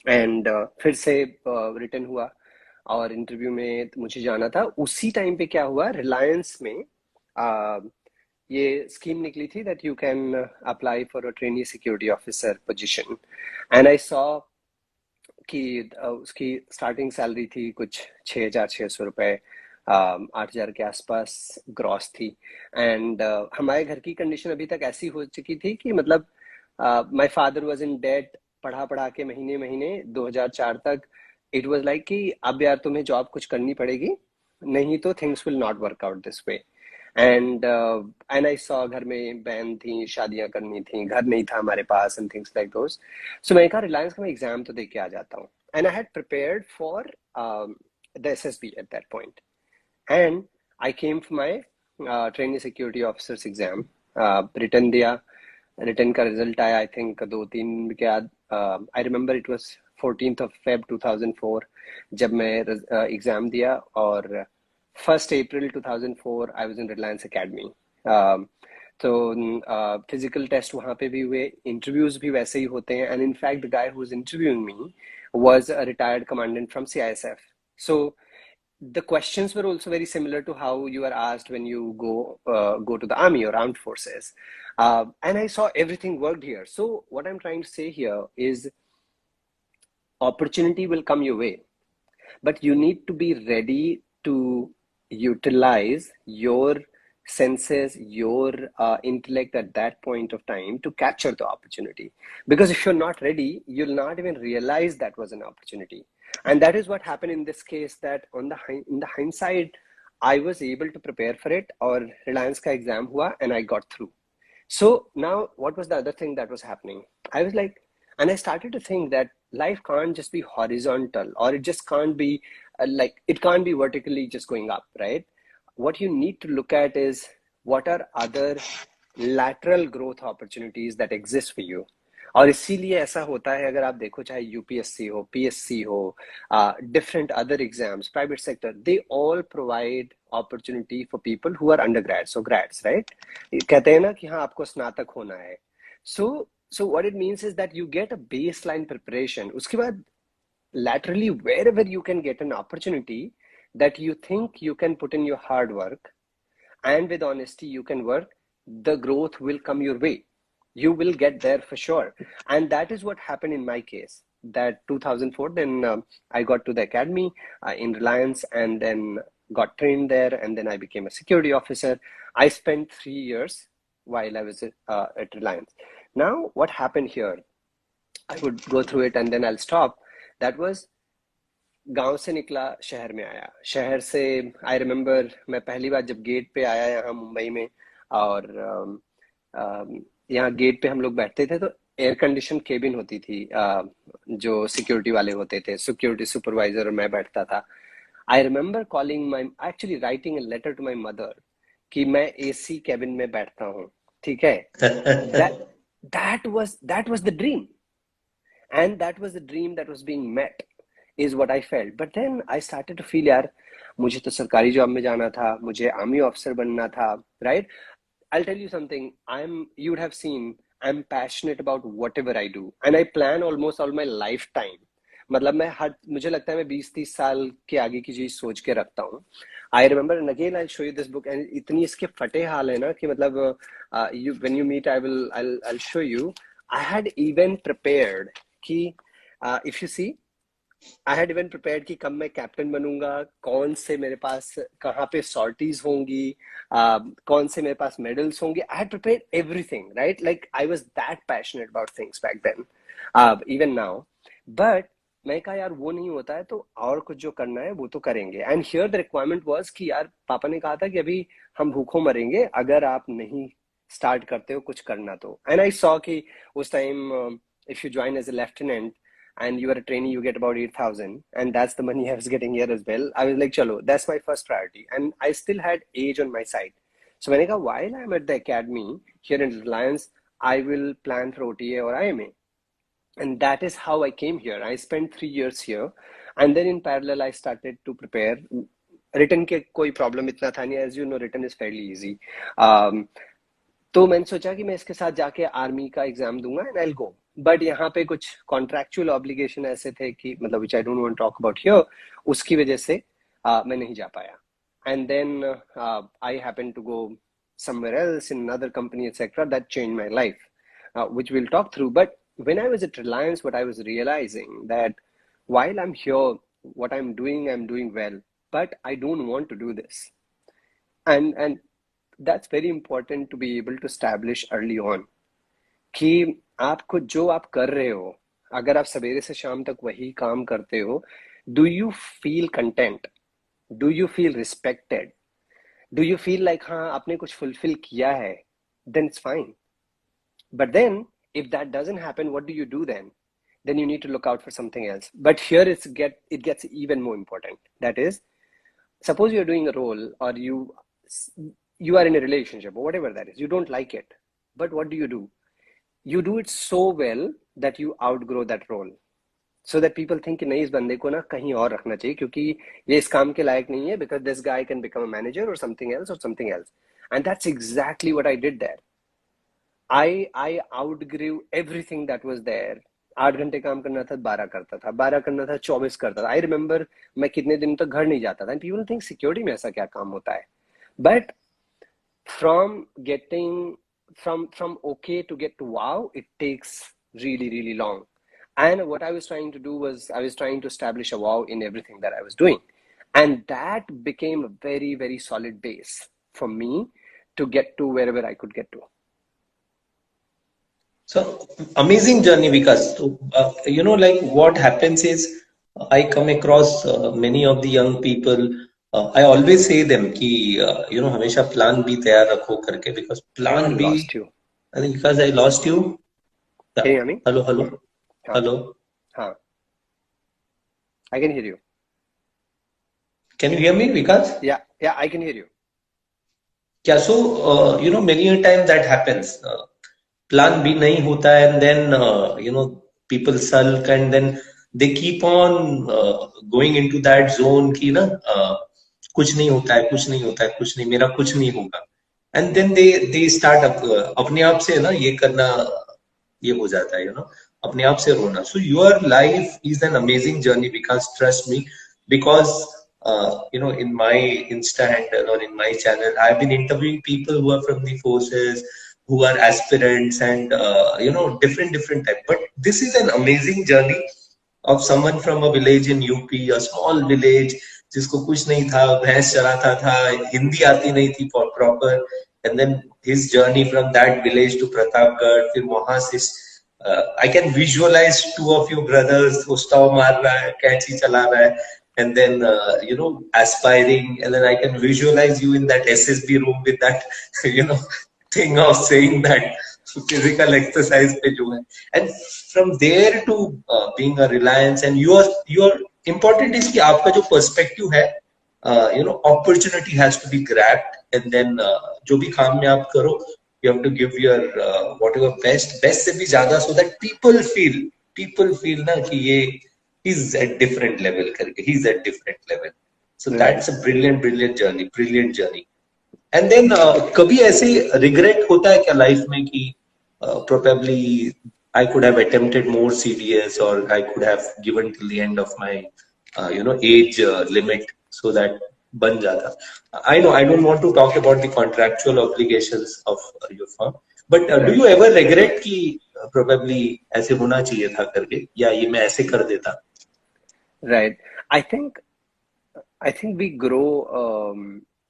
and फिर से return हुआ, और इंटरव्यू में मुझे जाना था। उसी टाइम पे क्या हुआ, रिलायंस में ये स्कीम निकली थी that you can apply for a trainee security officer position, and I saw कि उसकी स्टार्टिंग सैलरी थी कुछ 6,600 रुपए, 8,000 के आसपास ग्रॉस थी। एंड हमारे घर की कंडीशन अभी तक ऐसी हो चुकी थी कि मतलब my father was in debt, पढ़ा पढ़ा के महीने महीने 2004 तक इट वाज लाइक कि अब यार तुम्हें जॉब कुछ करनी पड़ेगी, नहीं तो things will not work out this way. And I saw घर में बहन थी, शादियां करनी थी, घर नहीं था हमारे पास, एंड थिंग्स लाइक दोस। सो मैंने कहा रिलायंस का मैं एग्जाम तो दे के आ जाता हूँ, and I had prepared for the SSB at that point, and I came for my training security officers exam, return दिया। रिटर्न का रिजल्ट आया आई थिंक 2-3 के बाद, I remember it was 14th of Feb 2004 जब मैं exam दिया, और 1st April 2004 I was in Reliance Academy. तो फिजिकल टेस्ट वहाँ पे भी हुए, इंटरव्यूज भी वैसे ही होते हैं, and in fact the guy who was interviewing me was a retired commandant from CISF. So the questions were also very similar to how you are asked when you go to the army or armed forces. And I saw everything worked here. So what I'm trying to say here is opportunity will come your way, but you need to be ready to utilize your senses, your intellect at that point of time to capture the opportunity. Because if you're not ready, you'll not even realize that was an opportunity. And that is what happened in this case, that in the hindsight, I was able to prepare for it, or Reliance ka exam hua and I got through. So now, what was the other thing that was happening? I was like, and I started to think that life can't just be horizontal, or it just can't be it can't be vertically just going up, right? What you need to look at is what are other lateral growth opportunities that exist for you. और इसीलिए ऐसा होता है, अगर आप देखो चाहे UPSC हो, पीएससी हो, different other exams, private sector, they all provide opportunity for people who are undergrads or grads, right? कहते हैं ना कि हाँ आपको स्नातक होना है. So what it means is that you get a baseline preparation. उसके बाद laterally, wherever you can get an opportunity that you think you can put in your hard work and with honesty you can work, the growth will come your way. You will get there for sure. And that is what happened in my case. That 2004, then I got to the academy in Reliance, and then got trained there, and then I became a security officer. I spent 3 years while I was at Reliance. Now, what happened here? I would go through it and then I'll stop. That was गांव से निकला, शहर में आया. शहर से I remember मैं पहली बार जब गेट पे आया यहाँ मुंबई में, और यहाँ गेट पे हम लोग बैठते थे तो एयर कंडीशन केबिन होती थी, जो सिक्योरिटी वाले होते थे, सिक्योरिटी सुपरवाइजर और मैं बैठता था. I remember calling my, actually writing a letter to my mother कि मैं एसी केबिन में बैठता हूँ, ठीक है. that was the dream, and that was the dream that was being met, is what I felt. But then I started to feel, यार मुझे तो सरकारी जॉब में जाना था, मुझे आर्मी ऑफिसर बनना था, right? I'll tell you something. You would have seen, I'm passionate about whatever I do, and I plan almost all my lifetime. मतलब मुझे लगता है मैं 20-30 साल के आगे की चीज सोच के रखता हूँ. I remember, and again I'll show you this book, and इतनी इसके फटे हाल है ना कि मतलब when you meet I'll show you. I had even prepared कि if you see, I had even prepared कि कब मैं कैप्टन बनूंगा, कौन से मेरे पास कहाँ पे सॉर्टीज होंगी, कौन से मेरे पास मेडल्स होंगे. I had prepared everything, right? Like I was that passionate about things back then, even now. But मैं कहा यार वो नहीं होता है तो और कुछ जो करना है वो तो करेंगे. And here the requirement was कि यार पापा ने कहा था कि अभी हम भूखों मरेंगे अगर आप नहीं स्टार्ट करते हो कुछ करना तो. एंड आई सॉ कि उस time if you join as a lieutenant and you are a trainee, you get about 8,000, and that's the money I was getting here as well. I was like, chalo, that's my first priority, and I still had age on my side. So when I got, while I'm at the academy here in Reliance, I will plan for OTA or IMA, and that is how I came here. I spent 3 years here, and then in parallel I started to prepare. Written के कोई problem इतना था नहीं, as you know, written is fairly easy. तो मैंने सोचा कि मैं इसके साथ जाके आर्मी का एग्जाम दूंगा and I will go. But यहाँ पे कुछ कॉन्ट्रैक्चुअल ऑब्लिगेशन ऐसे थे कि मतलब which I don't want to talk about here, उसकी वजह से मैं नहीं जा पाया. And then I happen to go somewhere else in another company, etc., that changed my life, which we'll talk through. But when I was at Reliance, what I was realizing that while I'm here, what I'm doing well, but I don't want to do this. And that's very important to be able to establish early on कि आपको जो आप कर रहे हो, अगर आप सवेरे से शाम तक वही काम करते हो, do you feel content, do you feel respected, do you feel like हाँ आपने कुछ फुलफिल किया है, then it's fine. But then if that doesn't happen, what do you do then you need to look out for something else. But here it gets even more important. That is, suppose you're doing a role, or you are in a relationship or whatever that is, you don't like it, but what do? You do it so well that you outgrow that role, so that people think कि नहीं इस बंदे को ना कहीं और रखना चाहिए क्योंकि ये इस काम के लायक नहीं है, because this guy can become a manager or something else. And that's exactly what I did there. I outgrew everything that was there, 8 घंटे काम करना था 12 करता था, 12 करना था 24 करता था। आई रिमेम्बर मैं कितने दिन तक घर नहीं जाता था। एंड पीपल थिंक सिक्योरिटी में ऐसा क्या काम होता है, but from getting from okay to get to wow, it takes really really long. And what I was trying to do was I was trying to establish a wow in everything that I was doing, and that became a very very solid base for me to get to wherever I could get to. So amazing journey, Vikas. So, like what happens is I come across many of the young people. I always say them कि हमेशा plan B तैयार रखो करके, because I think I plan B. lost you. I think because I lost you. Can Yeah. you hear me? Hello, hello, हाँ hello. हाँ, I can hear you. Can you hear me, Vikas? Yeah, I can hear you. Yeah. So many a time that happens. Plan B नहीं होता है, and then people sulk, and then they keep on going into that zone कि ना कुछ नहीं होता है, कुछ नहीं होता है, कुछ नहीं, मेरा कुछ नहीं होगा, and then they start अपने आप से ना ये करना, ये हो जाता है, अपने आप से रोना. So your life is an amazing journey, because trust me, because in my Insta handle or in my channel, I've been interviewing people who are from the forces, who are aspirants, and different type. But this is an amazing journey of someone from a village in UP, a small village, जिसको कुछ नहीं था, भैंस चराता था, हिंदी आती नहीं थी proper, and then his journey from that village to Pratapgarh, फिर वहां से I can visualize two of you brothers वो स्टॉव मार रहा है, कैंची चला रहा है, and then aspiring, and then I can visualize you in that SSB room with that thing of saying that physical exercise पे जो है, and from there to being a Reliance, and your important is कि आपका जो perspective है, opportunity has to be grabbed, and then जो भी काम में आप करो, you have to give your whatever best से भी ज्यादा, so that people feel ना कि ये he's at different level करके, he's at different level. So that's a brilliant journey. And then कभी ऐसे regret होता है क्या लाइफ में कि probably I could have attempted more CDS, or I could have given till the end of my age limit, so that बन जाता. I know I don't want to talk about the contractual obligations of your firm, but do you ever regret कि probably ऐसे होना चाहिए था करके, या ये मैं ऐसे कर देता? Right. I think we grow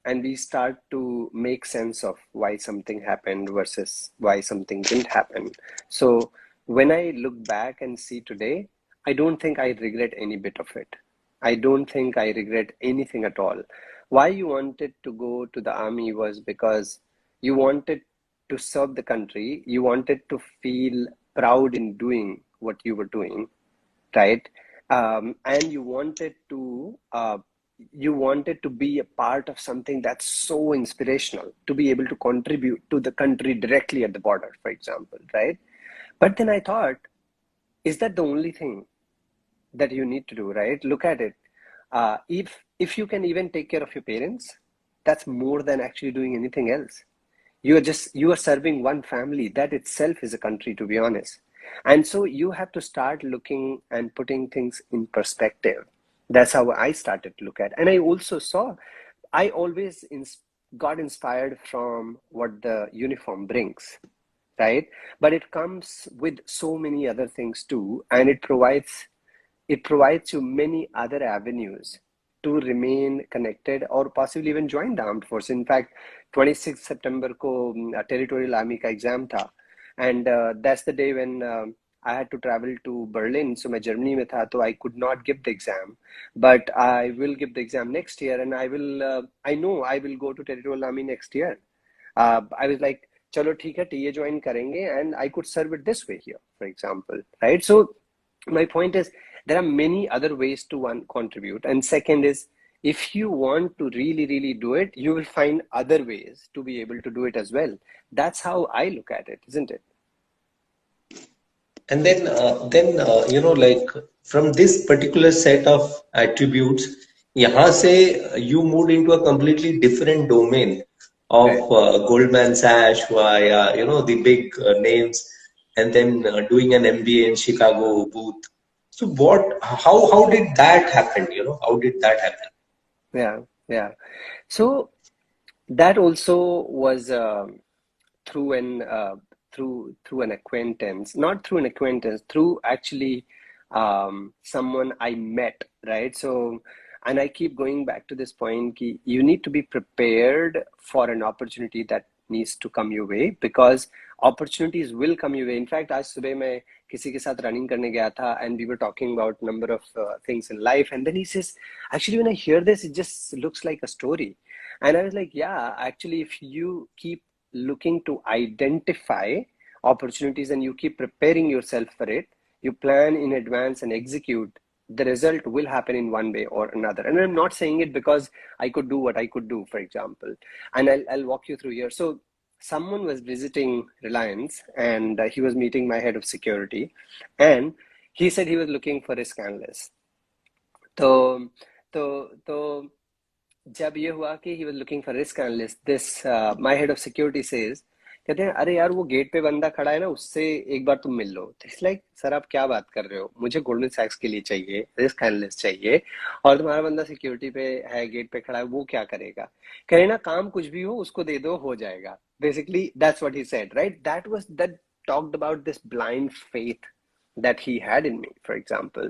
and we start to make sense of why something happened versus why something didn't happen. So when I look back and see today, I don't think I regret any bit of it. I don't think I regret anything at all. Why you wanted to go to the army was because you wanted to serve the country. You wanted to feel proud in doing what you were doing, right? And you wanted to be a part of something that's so inspirational, to be able to contribute to the country directly at the border, for example, right? But then I thought, is that the only thing that you need to do, right? Look at it. If you can even take care of your parents, that's more than actually doing anything else. You are serving one family. That itself is a country, to be honest. And so you have to start looking and putting things in perspective. That's how I started to look at it. And I also saw, I always got inspired from what the uniform brings, right? But it comes with so many other things too, and it provides you many other avenues to remain connected or possibly even join the armed force. In fact, 26 September ko territorial army ka exam tha, and that's the day when I had to travel to Berlin. So मैं Germany में था, तो I could not give the exam, but I will give the exam next year, and I know I will go to territorial army next year. I was like, चलो ठीक है, TA join करेंगे, and I could serve it this way here, for example, right? So my point is, there are many other ways to contribute, and second is, if you want to really really do it, you will find other ways to be able to do it as well. That's how I look at it, isn't it? And then like from this particular set of attributes, यहाँ से you moved into a completely different domain of Goldman Sachs, the big names. and then doing an MBA in Chicago Booth. So how did that happen? How did that happen? Yeah, yeah. So that also was through an through an acquaintance, not through an acquaintance, through actually someone I met, right? So, and I keep going back to this point कि you need to be prepared for an opportunity that needs to come your way, because opportunities will come your way. In fact, आज सुबह मैं किसी के साथ running करने गया था, and we were talking about number of things in life, and then he says, actually when I hear this, it just looks like a story. And I was like, yeah, actually, if you keep looking to identify opportunities and you keep preparing yourself for it, you plan in advance and execute, the result will happen in one way or another. And I'm not saying it because I could do what I could do, for example. And I'll walk you through here. So someone was visiting Reliance, and he was meeting my head of security, and he said he was looking for risk analyst. तो तो जब ये हुआ कि he was looking for risk analyst, this my head of security says, कहते हैं अरे यार वो गेट पे बंदा खड़ा है ना, उससे एक बार तुम मिल लो. इट्स लाइक सर आप क्या बात कर रहे हो, मुझे गोल्डमैन सैक्स के लिए चाहिए रिस्क एनालिस्ट चाहिए, और तुम्हारा बंदा सिक्योरिटी पे है, गेट पे खड़ा है, वो क्या करेगा. कहे ना काम कुछ भी हो उसको दे दो, हो जाएगा. Basically that's what he said, right. That talked about this blind faith that he had in me, for example.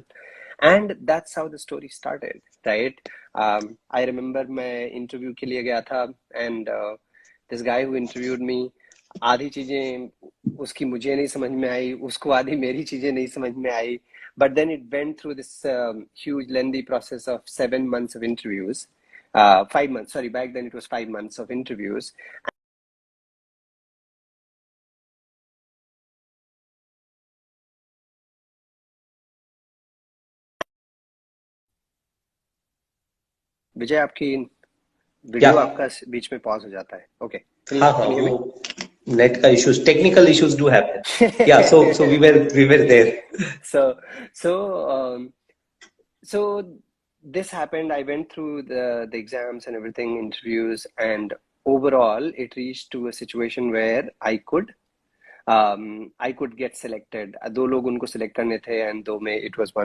And that's how the story started, right? I remember मैं इंटरव्यू के लिए गया था, and this guy who interviewed me, आधी चीजें उसकी मुझे नहीं समझ में आई, उसको आधी मेरी चीजें नहीं समझ में आई. But then it went through this huge lengthy process of 7 months of interviews. 5 months, sorry, back then it was 5 months of interviews. विजय आपकी वीडियो Yeah. आपका बीच में पॉज हो जाता है. ओके, हाँ हाँ, वो नेट का issues, technical issues do happen. Yeah, so we were there. so so so this happened. I went through the exams and everything, interviews, and overall it reached to a situation where I could get selected. दो लोग उनको select करने थे, and दो में it was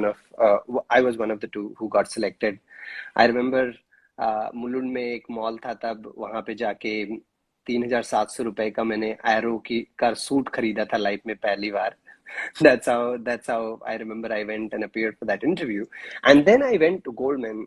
I was one of the two who got selected. I remember Mulund में एक mall था, तब वहां पे जाके 3,700 का मैंने एरो का सूट खरीदा था लाइफ में पहली बार. That's how I remember I went and appeared for that interview. And then I went to Goldman.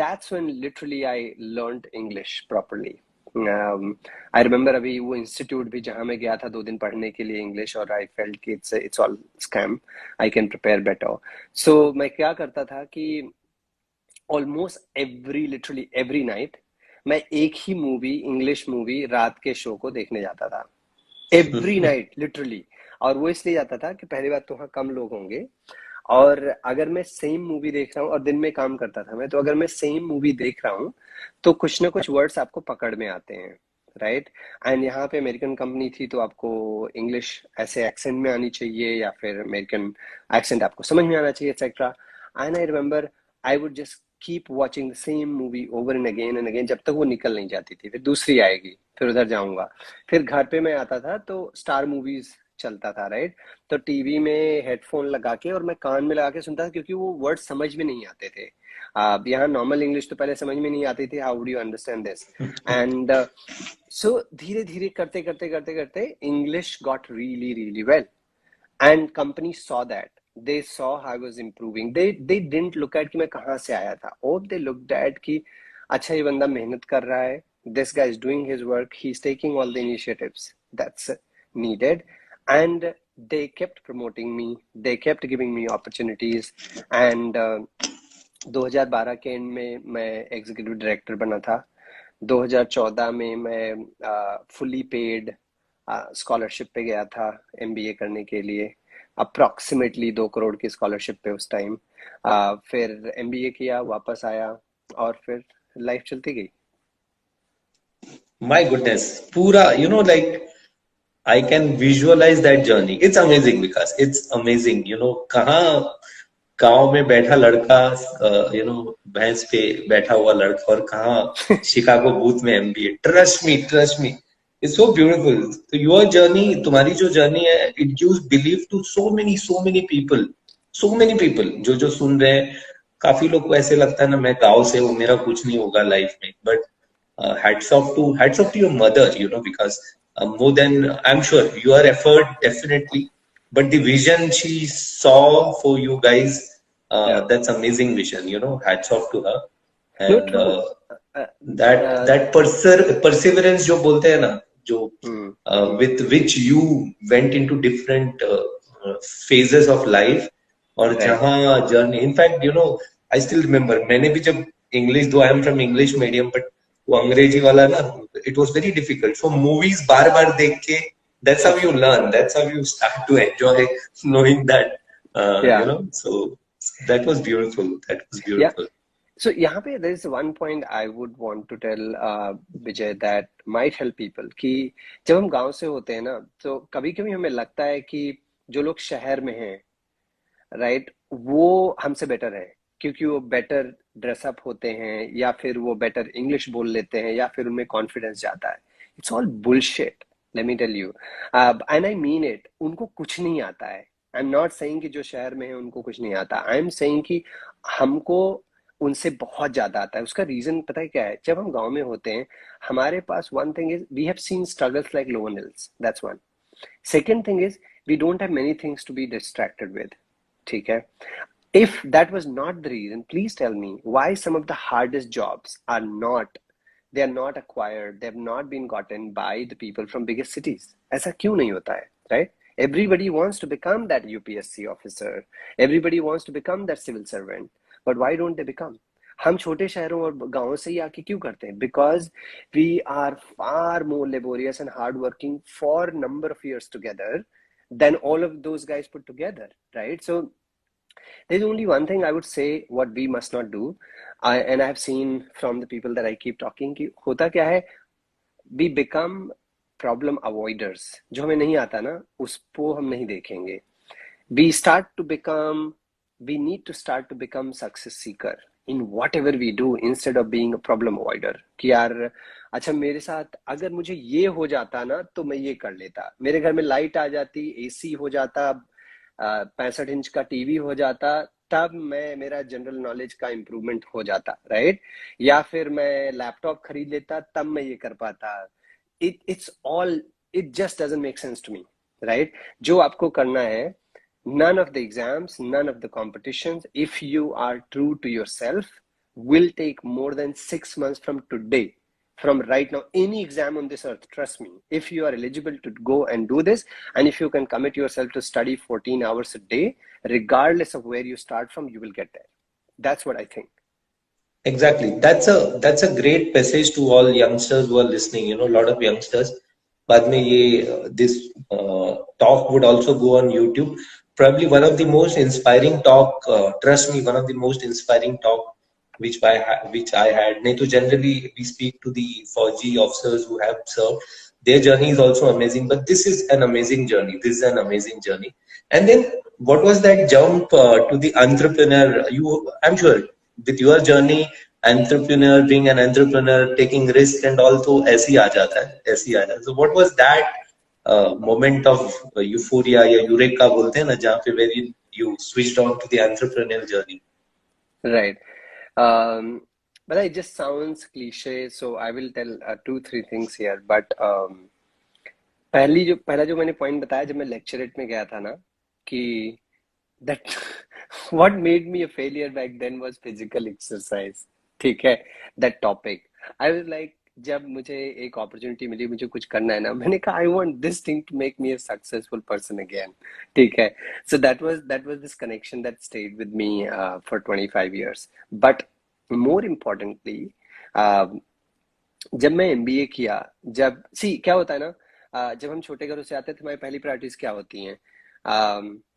That's when literally I learned English properly. I remember अभी वो इंस्टीट्यूट भी जहाँ मैं गया था 2 दिन पढ़ने के लिए इंग्लिश, और I felt कि it's all scam. I can prepare better. So मैं क्या करता था कि almost literally every night मैं एक ही मूवी, इंग्लिश मूवी, रात के शो को देखने जाता था. Every night literally. और वो इसलिए जाता था कि पहली बात तो वहाँ कम लोग होंगे, और अगर मैं सेम मूवी देख रहा हूँ, और दिन में काम करता था मैं, तो अगर मैं सेम मूवी देख रहा हूँ तो कुछ ना कुछ वर्ड्स आपको पकड़ में आते हैं, राइट. एंड यहाँ पे अमेरिकन कंपनी थी, तो आपको इंग्लिश ऐसे एक्सेंट में आनी चाहिए, या फिर अमेरिकन एक्सेंट आपको समझ में आना चाहिए, etcetera. And I remember I would just keep watching the same movie over and again जब तक वो निकल नहीं जाती थी. फिर दूसरी आएगी, फिर उधर जाऊंगा. फिर घर पे मैं आता था तो स्टार मूवीज चलता था, राइट. तो टीवी में हेडफोन लगा के और मैं कान में लगा के सुनता था, क्योंकि वो वर्ड समझ में नहीं आते थे. यहाँ नॉर्मल इंग्लिश तो पहले समझ में नहीं आती थी. How would you understand this. And so धीरे धीरे करते करते करते करते English got really really well, and company saw that. They saw how I was improving. They didn't look at कि मैं कहाँ से आया था. Or they looked at कि अच्छा ये बंदा मेहनत कर रहा है. This guy is doing his work. He's taking all the initiatives that's needed. And they kept promoting me. They kept giving me opportunities. And 2012 के एंड में मैं एग्जीक्यूटिव डायरेक्टर बना था. 2014 में मैं फुली पेड स्कॉलरशिप पे गया था MBA करने के लिए. अप्रॉक्सीमेटली 2 करोड़ की स्कॉलरशिप पे उस टाइम. फिर MBA किया, वापस आया, और फिर लाइफ चलती गई. My goodness, पूरा like I can visualize that journey. It's amazing because it's amazing. कहाँ गांव में बैठा लड़का, भैंस पे बैठा हुआ लड़का, और कहाँ शिकागो बूथ में MBA. Trust me. It's so beautiful. So your journey, तुम्हारी जो journey है, it gives belief to so many people जो सुन रहे हैं. काफी लोग को ऐसे लगता है ना, मैं गांव से हूँ, मेरा कुछ नहीं होगा लाइफ में, but hats off to your mother, you know, because more than, I'm sure your effort definitely, but the vision she saw for you guys, Yeah. that's amazing vision, you know, hats off to her. No, And true. Uh, uh, that perseverance जो बोलते हैं ना, जो hmm, with which you went into different phases of life, और right. जहाँ journey, in fact you know, I still remember, मैंने भी जब English, though I am from English medium, but वो अंग्रेजी वाला ना, it was very difficult, so movies बार बार देख के, that's how you learn, that's how you start to enjoy knowing that, you Yeah. know, so that was beautiful, that was Yeah. beautiful. So यहाँ पे there is one point I would want to tell Vijay that might help people कि जब हम गांव से होते हैं ना, तो कभी कभी हमें लगता है कि जो लोग शहर में हैं, राइट, वो हमसे बेटर है क्योंकि वो बेटर ड्रेसअप होते हैं या फिर वो बेटर इंग्लिश बोल लेते हैं या फिर उनमें कॉन्फिडेंस जाता है. It's all bullshit, let me tell you, and I mean it. उनको कुछ नहीं आता है. आई एम नॉट सेइंग कि जो शहर में है उनको कुछ नहीं आता. आई एम सेइंग कि हमको उनसे बहुत ज्यादा आता है. उसका रीजन पता है क्या है? जब हम गांव में होते हैं, हमारे पास one thing is we have seen struggles like no one else. That's one. Second thing is we don't have many things to be distracted with. ठीक है? If that was not the reason, please tell me why some of the hardest jobs are not, they are not acquired, they have not been gotten by the people from biggest cities. ऐसा क्यों नहीं होता है, right? Everybody wants to become that UPSC officer. Everybody wants to become that civil servant. But why don't they become? हम छोटे शहरों और गांवों से ही आके क्यों करते हैं? Because we are far more laborious and hardworking for number of years together than all of those guys put together, right? So there's only one thing I would say what we must not do. And I have seen from the people that I keep talking कि होता क्या है, we become problem avoiders. जो हमें नहीं आता ना, उसको हम नहीं देखेंगे. We start to become, we need to start to become success seeker in whatever we do instead of being a problem avoider. कि यार अच्छा मेरे साथ अगर मुझे ये हो जाता ना तो मैं ये कर लेता. मेरे घर में लाइट आ जाती, एसी हो जाता, 65 इंच का टीवी हो जाता, तब मैं मेरा जनरल नॉलेज का इम्प्रूवमेंट हो जाता, राइट? या फिर मैं लैपटॉप खरीद लेता, तब मैं ये कर पाता. It's all, it just doesn't make sense to me, right? जो आपको करना है, none of the exams, none of the competitions, if you are true to yourself, will take more than 6 months from today. From right now, any exam on this earth, trust me, if you are eligible to go and do this, and if you can commit yourself to study 14 hours a day, regardless of where you start from, you will get there. That's what I think. Exactly. That's a great message to all youngsters who are listening. You know, a lot of youngsters. बाद में ये this talk would also go on YouTube. Probably one of the most inspiring talk. Trust me, one of the most inspiring talk which I had. नहीं तो generally we speak to the Fauji officers who have served. Their journey is also amazing, but this is an amazing journey. This is an amazing journey. And then what was that jump to the entrepreneur? I'm sure with your journey, entrepreneur, being an entrepreneur, taking risk and all, तो ऐसे ही आ जाता है, ऐसे ही आ जाता है. So what was that moment of euphoria या eureka बोलते हैं ना, जहाँ पे where you switched on to the entrepreneurial journey? Right. But it just sounds cliche, so I will tell 2-3 things here. But पहला जो मैंने पॉइंट बताया जब मैं लेक्चरेट में गया था ना, कि that what made me a failure back then was physical exercise. ठीक है, that topic. I was like, जब मुझे एक अपॉर्चुनिटी मिली, मुझे कुछ करना है ना, मैंने कहा I want this thing to make me a successful person again. ठीक है? So that was this connection that stayed with me for 25 years. But more importantly, जब मैं एमबीए किया, जब क्या होता है ना, जब हम छोटे घरों से आते हैं तो हमारी पहली प्रायोरिटीज क्या होती हैं?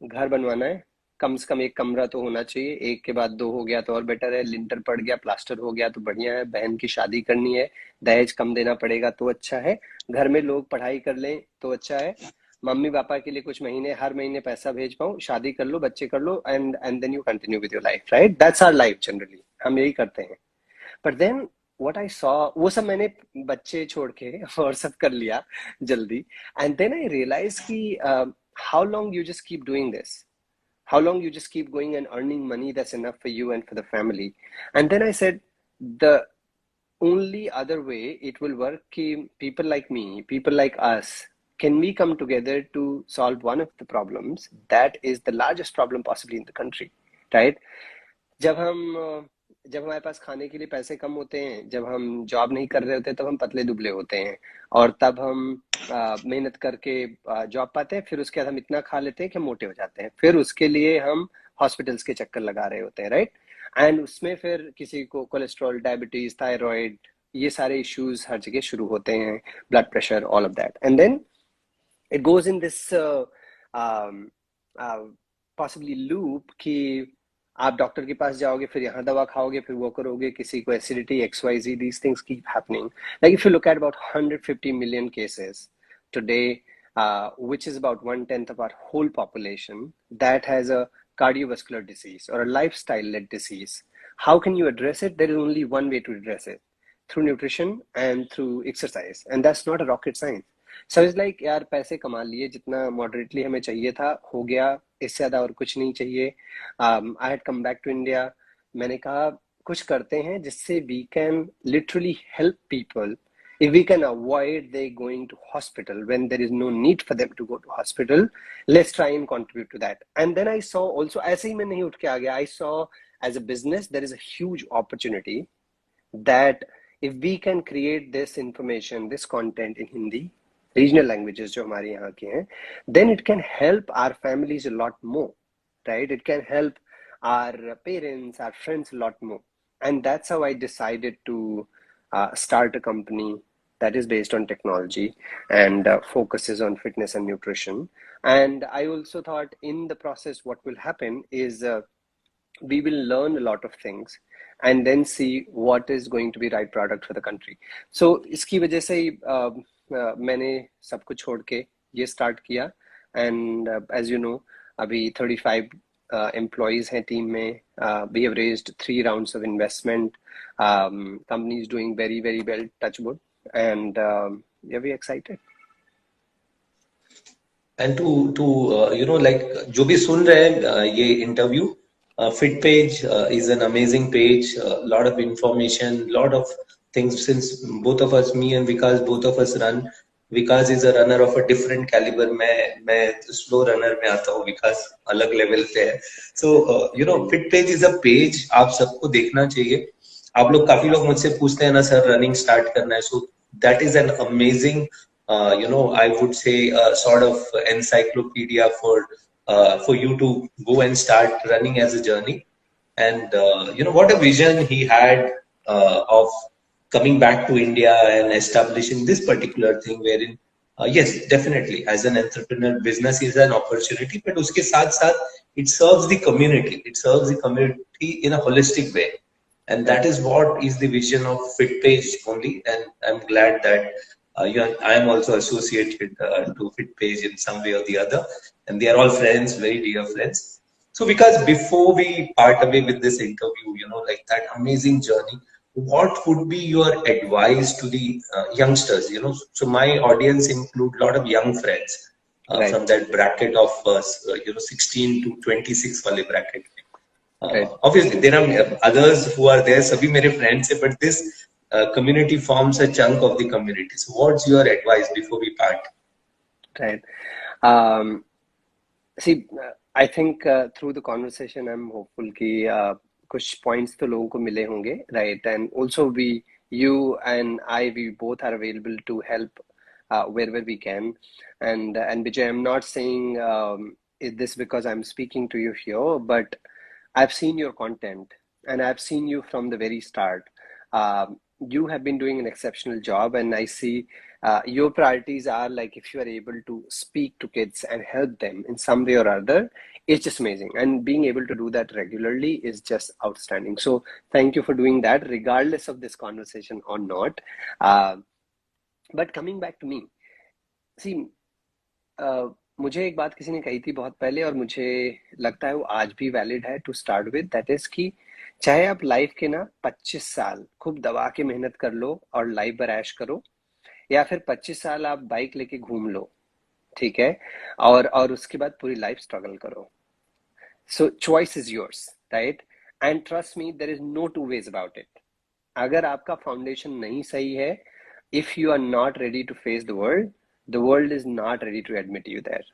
घर बनवाना है, कम से कम एक कमरा तो होना चाहिए, एक के बाद दो हो गया तो और बेटर है, लिंटर पड़ गया, प्लास्टर हो गया तो बढ़िया है, बहन की शादी करनी है, दहेज कम देना पड़ेगा तो अच्छा है, घर में लोग पढ़ाई कर लें तो अच्छा है, मम्मी पापा के लिए कुछ महीने हर महीने पैसा भेज पाऊं, शादी कर लो, बच्चे कर लो, and then you continue with your life, right? That's our life generally. हम यही करते हैं. But then what I saw, वो सब मैंने बच्चे छोड़ के और सब कर लिया जल्दी. And then I realized कि how long you just keep doing this? How long you just keep going and earning money that's enough for you and for the family? And then I said, the only other way it will work ki people like me, people like us, can we come together to solve one of the problems that is the largest problem possibly in the country, right? जब हम जब हमारे पास खाने के लिए पैसे कम होते हैं, जब हम जॉब नहीं कर रहे होते, तब हम पतले दुबले होते हैं, और तब हम मेहनत करके जॉब पाते हैं, फिर उसके बाद हम इतना खा लेते हैं कि हम मोटे हो जाते हैं, फिर उसके लिए हम हॉस्पिटल्स के चक्कर लगा रहे होते हैं, राइट? एंड उसमें फिर किसी को कोलेस्ट्रॉल, डायबिटीज, थायराइड, ये सारे इश्यूज हर जगह शुरू होते हैं, blood pressure, all of that. And then it goes in this possibly loop कि आप डॉक्टर के पास जाओगे, फिर यहाँ दवा खाओगे, फिर वो करोगे, किसी को acidity, XYZ, these things keep happening. Like if you look at about 150 million cases today, which is about 1/10 of our whole population that has a cardiovascular disease or a lifestyle-led disease. How can you address it? There is only one way to address it, through nutrition and through exercise, and that's not a rocket science. So it's like, यार पैसे कमा लिए, जितना moderately हमें चाहिए था हो गया, इससे ज़्यादा और कुछ नहीं चाहिए. I had come back to India. मैंने कहा कुछ करते हैं जिससे we can literally help people. If we can avoid they going to hospital when there is no need for them to go to hospital, let's try and contribute to that. And then I saw also, ऐसे ही मैं नहीं उठ के आ गया, I saw as a business there is a huge opportunity that if we can create this information, this content in Hindi, regional languages जो हमारे यहाँ के हैं, then it can help our families a lot more, right? It can help our parents, our friends a lot more. And that's how I decided to start a company that is based on technology and focuses on fitness and nutrition. And I also thought in the process what will happen is we will learn a lot of things and then see what is going to be right product for the country. So इसकी वजह से ही मैंने सब कुछ छोड़ के ये start किया. एंड एज यू नो, अभी 35 employees हैं टीम में. We have raised 3 rounds of investment. Company is doing very very well, touch wood, and yeah, we excited. And to like जो भी सुन रहे हैं ये interview, FitPage is an amazing page, lot of information, lot of things. Since both of us, me and Vikas, both of us run. Vikas is a runner of a different caliber. मैं slow runner में आता हूँ, Vikas अलग level पे है. So FitPage is a page आप सबको देखना चाहिए. आप लोग, काफी लोग मुझसे पूछते हैं ना सर रनिंग स्टार्ट करना है. So that is an amazing I would say a sort of encyclopedia for you to go and start running as a journey. And what a vision he had of coming back to India and establishing this particular thing, wherein yes, definitely as an entrepreneur, business is an opportunity, but uske saath saath it serves the community. It serves the community in a holistic way, and that is what is the vision of FitPage only. And I'm glad that I am also associated to FitPage in some way or the other, and they are all friends, very dear friends. So, because before we part away with this interview, like that amazing journey, what would be your advice to the youngsters? So my audience include a lot of young friends Right. from that bracket of 16 to 26 wale bracket. Right. Obviously, there are others who are there. Sabhi mere friends hai, but this community forms a chunk of the community. So what's your advice before we part? Right. See, I think through the conversation, I'm hopeful कि कुछ points तो लोगों को मिले होंगे, right? And also you and I, we both are available to help wherever we can. And Vijay, I'm not saying this because I'm speaking to you here, but I've seen your content and I've seen you from the very start. You have been doing an exceptional job, and I see your priorities are like, if you are able to speak to kids and help them in some way or other, it's just amazing. And being able to do that regularly is just outstanding. So thank you for doing that, regardless of this conversation or not. But coming back to me, see, मुझे एक बात किसी ने कही थी बहुत पहले, और मुझे लगता है वो आज भी वैलिड है to start with. That is कि चाहे आप लाइफ के ना 25 साल खूब दबा के मेहनत कर लो और लाइफ भर ऐश करो, या फिर 25 साल आप बाइक लेके घूम लो, ठीक है, और उसके बाद पूरी लाइफ स्ट्रगल करो. So choice is yours, right? And trust me, there is no two ways about it. अगर आपका फाउंडेशन नहीं सही है, if you are not ready to face the world is not ready to admit you there.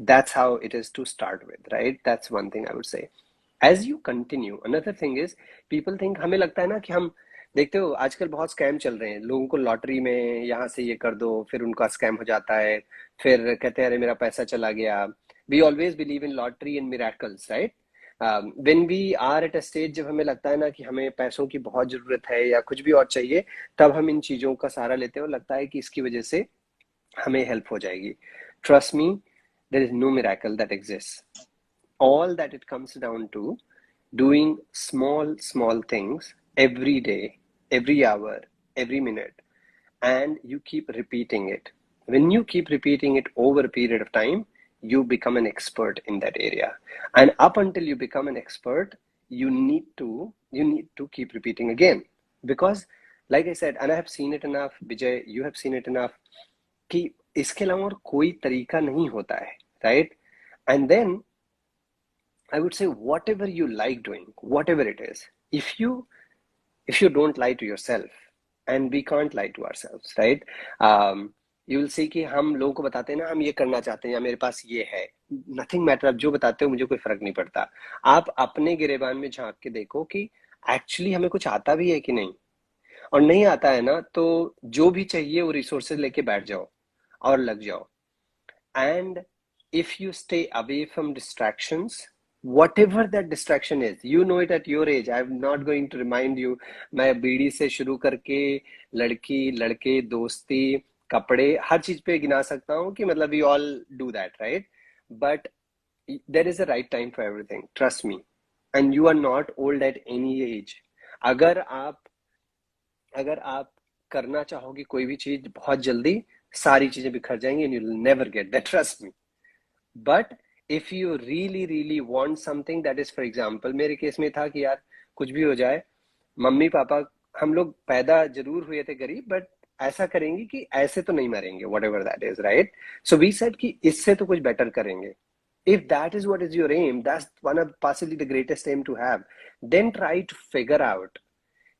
That's how it is to start with, right? That's one thing I would say. As you continue, another thing is, people think, हमें लगता है ना कि हम, देखते हो आजकल बहुत स्कैम चल रहे हैं, लोगों को लॉटरी में यहाँ से ये कर दो, फिर उनका स्कैम हो जाता है, फिर कहते हैं अरे मेरा पैसा चला गया. We always believe in lottery and miracles, right? When we are at a stage, जब हमें लगता है ना कि हमें पैसों की बहुत जरूरत है या कुछ भी और चाहिए, तब हम इन चीजों का सहारा लेते हैं और लगता है कि इसकी वजह से हमें हेल्प हो जाएगी. Trust me, there is no miracle that exists. All that it comes down to doing small things every day, every hour, every minute, and you keep repeating it. When you keep repeating it over a period of time, you become an expert in that area. And up until you become an expert, you need to keep repeating again. Because like I said, and I have seen it enough, Vijay, you have seen it enough, कि इसके अलावा और कोई तरीका नहीं होता है, right? And then I would say, whatever you like doing, whatever it is, if you don't lie to yourself, and we can't lie to ourselves, right? You will see कि हम लोगों को बताते हैं ना, हम ये करना चाहते हैं या मेरे पास ये है, nothing matter, आप जो बताते हो मुझे कोई फर्क नहीं पड़ता. आप अपने गिरेबान में झांक के देखो कि एक्चुअली हमें कुछ आता भी है कि नहीं, और नहीं आता है ना, तो जो भी चाहिए वो रिसोर्सेज लेके बैठ जाओ और लग जाओ. And if you stay away from distractions, whatever that distraction is, you know it at your age. I'm not going to remind you. मैं बीड़ी से शुरू करके लड़की लड़के दोस्ती कपड़े हर चीज पे गिना सकता हूँ कि मतलब we all do that, right? But there is a right time for everything. Trust me. And you are not old at any age. अगर आप करना चाहोगे कोई भी चीज बहुत जल्दी, सारी चीजें बिखर जाएंगी and you'll never get that, trust me. But if you really want something, that is, for example, मेरे केस में था कि यार कुछ भी हो जाए, मम्मी पापा, हम लोग पैदा जरूर हुए थे गरीब, बट ऐसा करेंगे कि ऐसे तो नहीं मरेंगे, whatever that is, right? So we said कि इससे तो कुछ बेटर करेंगे. If that is what is your aim, that's one of possibly the greatest aim to have. Then try to figure out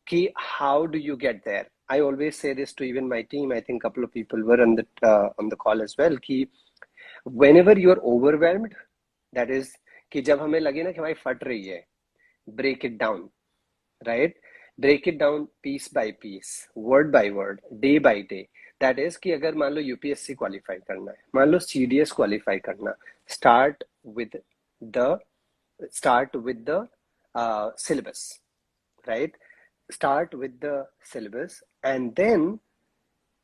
कि how do you get there. I always say this to even my team. I think a couple of people were on the call as well, कि whenever you are overwhelmed, that is कि जब हमें लगे ना कि हमारी फट रही है, break it down, right? Break it down piece by piece, word by word, day by day. That is कि अगर मान लो यूपीएससी क्वालिफाई करना है, मान लो सीडीएस क्वालिफाई करना, start with the syllabus, right? Start with the syllabus, and then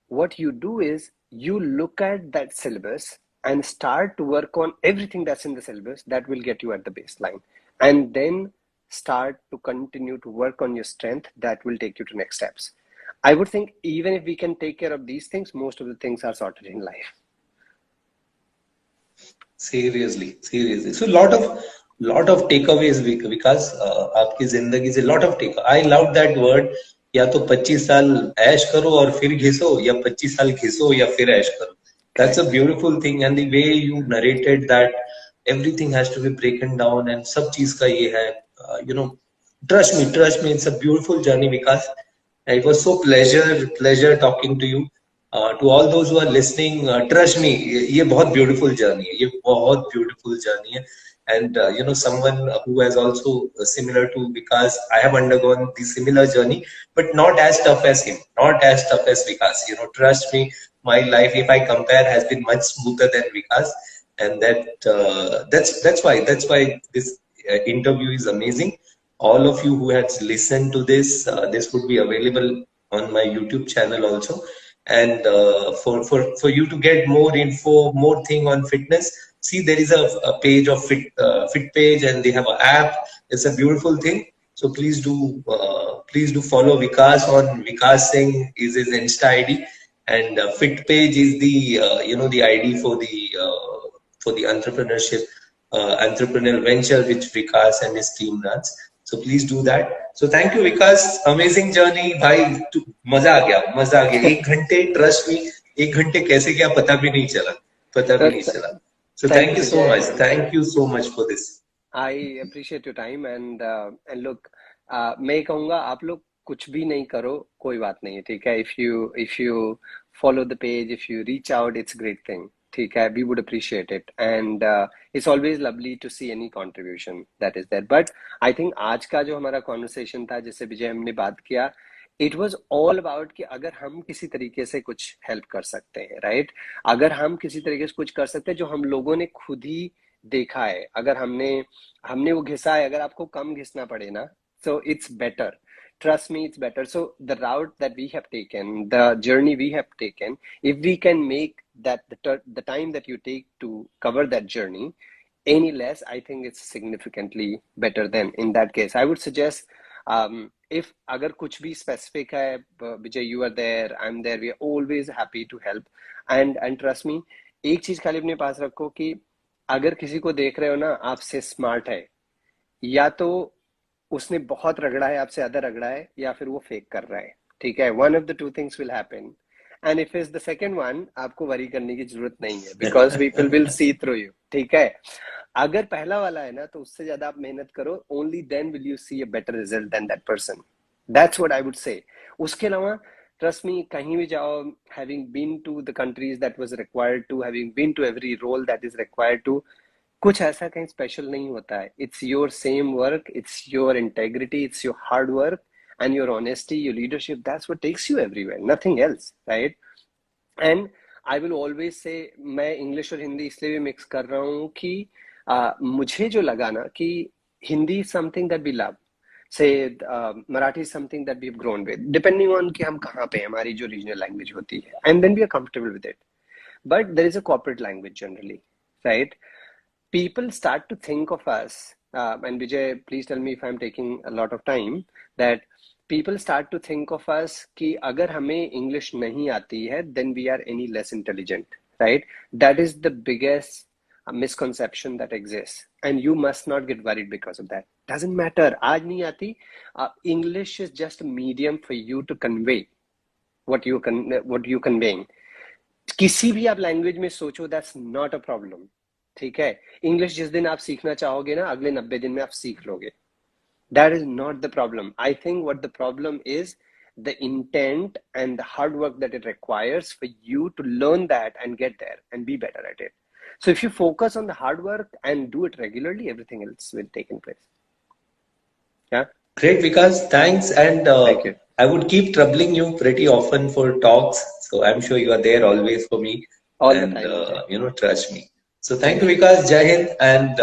what you do is you look at that syllabus and start to work on everything that's in the syllabus that will get you at the baseline, and then start to continue to work on your strength that will take you to next steps. I would think even if we can take care of these things, most of the things are sorted in life. Seriously. So lot of takeaways, because आपकी जिंदगी से lot of take. I love that word. या तो 25 साल ऐश करो और फिर घिसो, या 25 साल घिसो या फिर ऐश करो. That's a beautiful thing, and the way you narrated that everything has to be broken down and सब चीज का ये है, trust me, it's a beautiful journey, because it was so pleasure talking to you. To all those who are listening, trust me, ये बहुत beautiful journey है, ये बहुत beautiful journey है. And someone who has also similar to Vikas, I have undergone the similar journey, but not as tough as him, not as tough as Vikas. Trust me, my life, if I compare, has been much smoother than Vikas, and that's why this interview is amazing. All of you who had listened to this, this would be available on my YouTube channel also. And for you to get more info, more thing on fitness, see, there is a page of fit page, and they have an app. It's a beautiful thing. So please do follow Vikas on Vikas Singh is his Insta ID, and fit page is the the ID for the entrepreneurship entrepreneurial venture which Vikas and his team runs. So please do that. So thank you, Vikas. Amazing journey, भाई. मजा आ गया, मजा आ गया. 1 घंटे, trust me, 1 घंटे कैसे गया पता भी नहीं चला, पता भी नहीं चला. So Thank thank you, you so much. Vijay. Thank you so much for this. I appreciate your time and look, मैं कहूँगा आप लोग कुछ भी नहीं करो कोई बात नहीं है, ठीक है. If you follow the page, if you reach out, it's a great thing, ठीक है. We would appreciate it and it's always lovely to see any contribution that is there. But I think आज का जो हमारा conversation था जिससे विजय हमने बात किया, इट वॉज ऑल अबाउट कि अगर हम किसी तरीके से कुछ हेल्प कर सकते हैं, राइट. अगर हम किसी तरीके से कुछ कर सकते हैं जो हम लोगों ने खुद ही देखा है, अगर हमने वो घिसा है, अगर आपको कम घिसना पड़े ना, so it's better. Trust me, it's better. So the route that we have taken, the journey we have taken, if we can make that the time that you take to cover that journey any less, I think it's significantly better. Than in that case, I would suggest if अगर कुछ भी specific है, Vijay, you are there, I'm there, we are always happy to help. And trust me, एक चीज खाली अपने पास रखो कि अगर किसी को देख रहे हो ना आपसे स्मार्ट है, या तो उसने बहुत रगड़ा है, आपसे ज्यादा रगड़ा है, या फिर वो फेक कर रहा है, ठीक है. One of the two things will happen and if is the second one, आपको वरी करने की जरूरत नहीं है because people will see through you, ठीक है. अगर पहला वाला है ना तो उससे ज्यादा आप मेहनत करो, only then will you see a better result than that person. That's what I would say. उसके अलावा trust me, कहीं भी जाओ, having been to the countries that was required to, having been to every role that is required to, कुछ ऐसा कहीं special नहीं होता है. It's your same work, it's your integrity, it's your hard work and your honesty, your leadership. That's what takes you everywhere, nothing else, right? And I will always say, मैं English और हिंदी इसलिए भी mix कर रहा हूँ कि मुझे जो लगा ना कि Hindi something that we love, say Marathi is something that we've grown with, depending on कि हम कहाँ पे हैं, हमारी जो regional language होती है, and then we are comfortable with it. But there is a corporate language generally, right? People start to think of us, and Vijay, please tell me if I'm taking a lot of time, that people start to think of us कि अगर हमें English नहीं आती है, then we are any less intelligent, right? That is the biggest misconception that exists, and you must not get worried because of that. Doesn't matter, आज नहीं आती. English is just a medium for you to convey what you conveying. किसी भी आप language में सोचो, that's not a problem, ठीक है. इंग्लिश जिस दिन आप सीखना चाहोगे ना, अगले 90 दिन में आप सीख लोगे. That is not the problem. I think what the problem is the intent and the hard work that it requires for you to learn that and get there and be better at it. So if you focus on the hard work and do it regularly, everything else will take in place. Yeah. Great, Vikas. Thanks. And Thank you. I would keep troubling you pretty often for talks. So I'm sure you are there always for me. All and, the time. Trust me. So thank you, Vikas. Jai Hind. And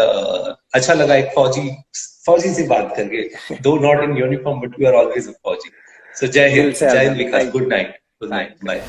अच्छा लगा एक फौजी से बात करके. Though not in uniform, but we are always a फौजी. So Jai Hind. Jai Hind, Vikas. Good night. Good night. Bye.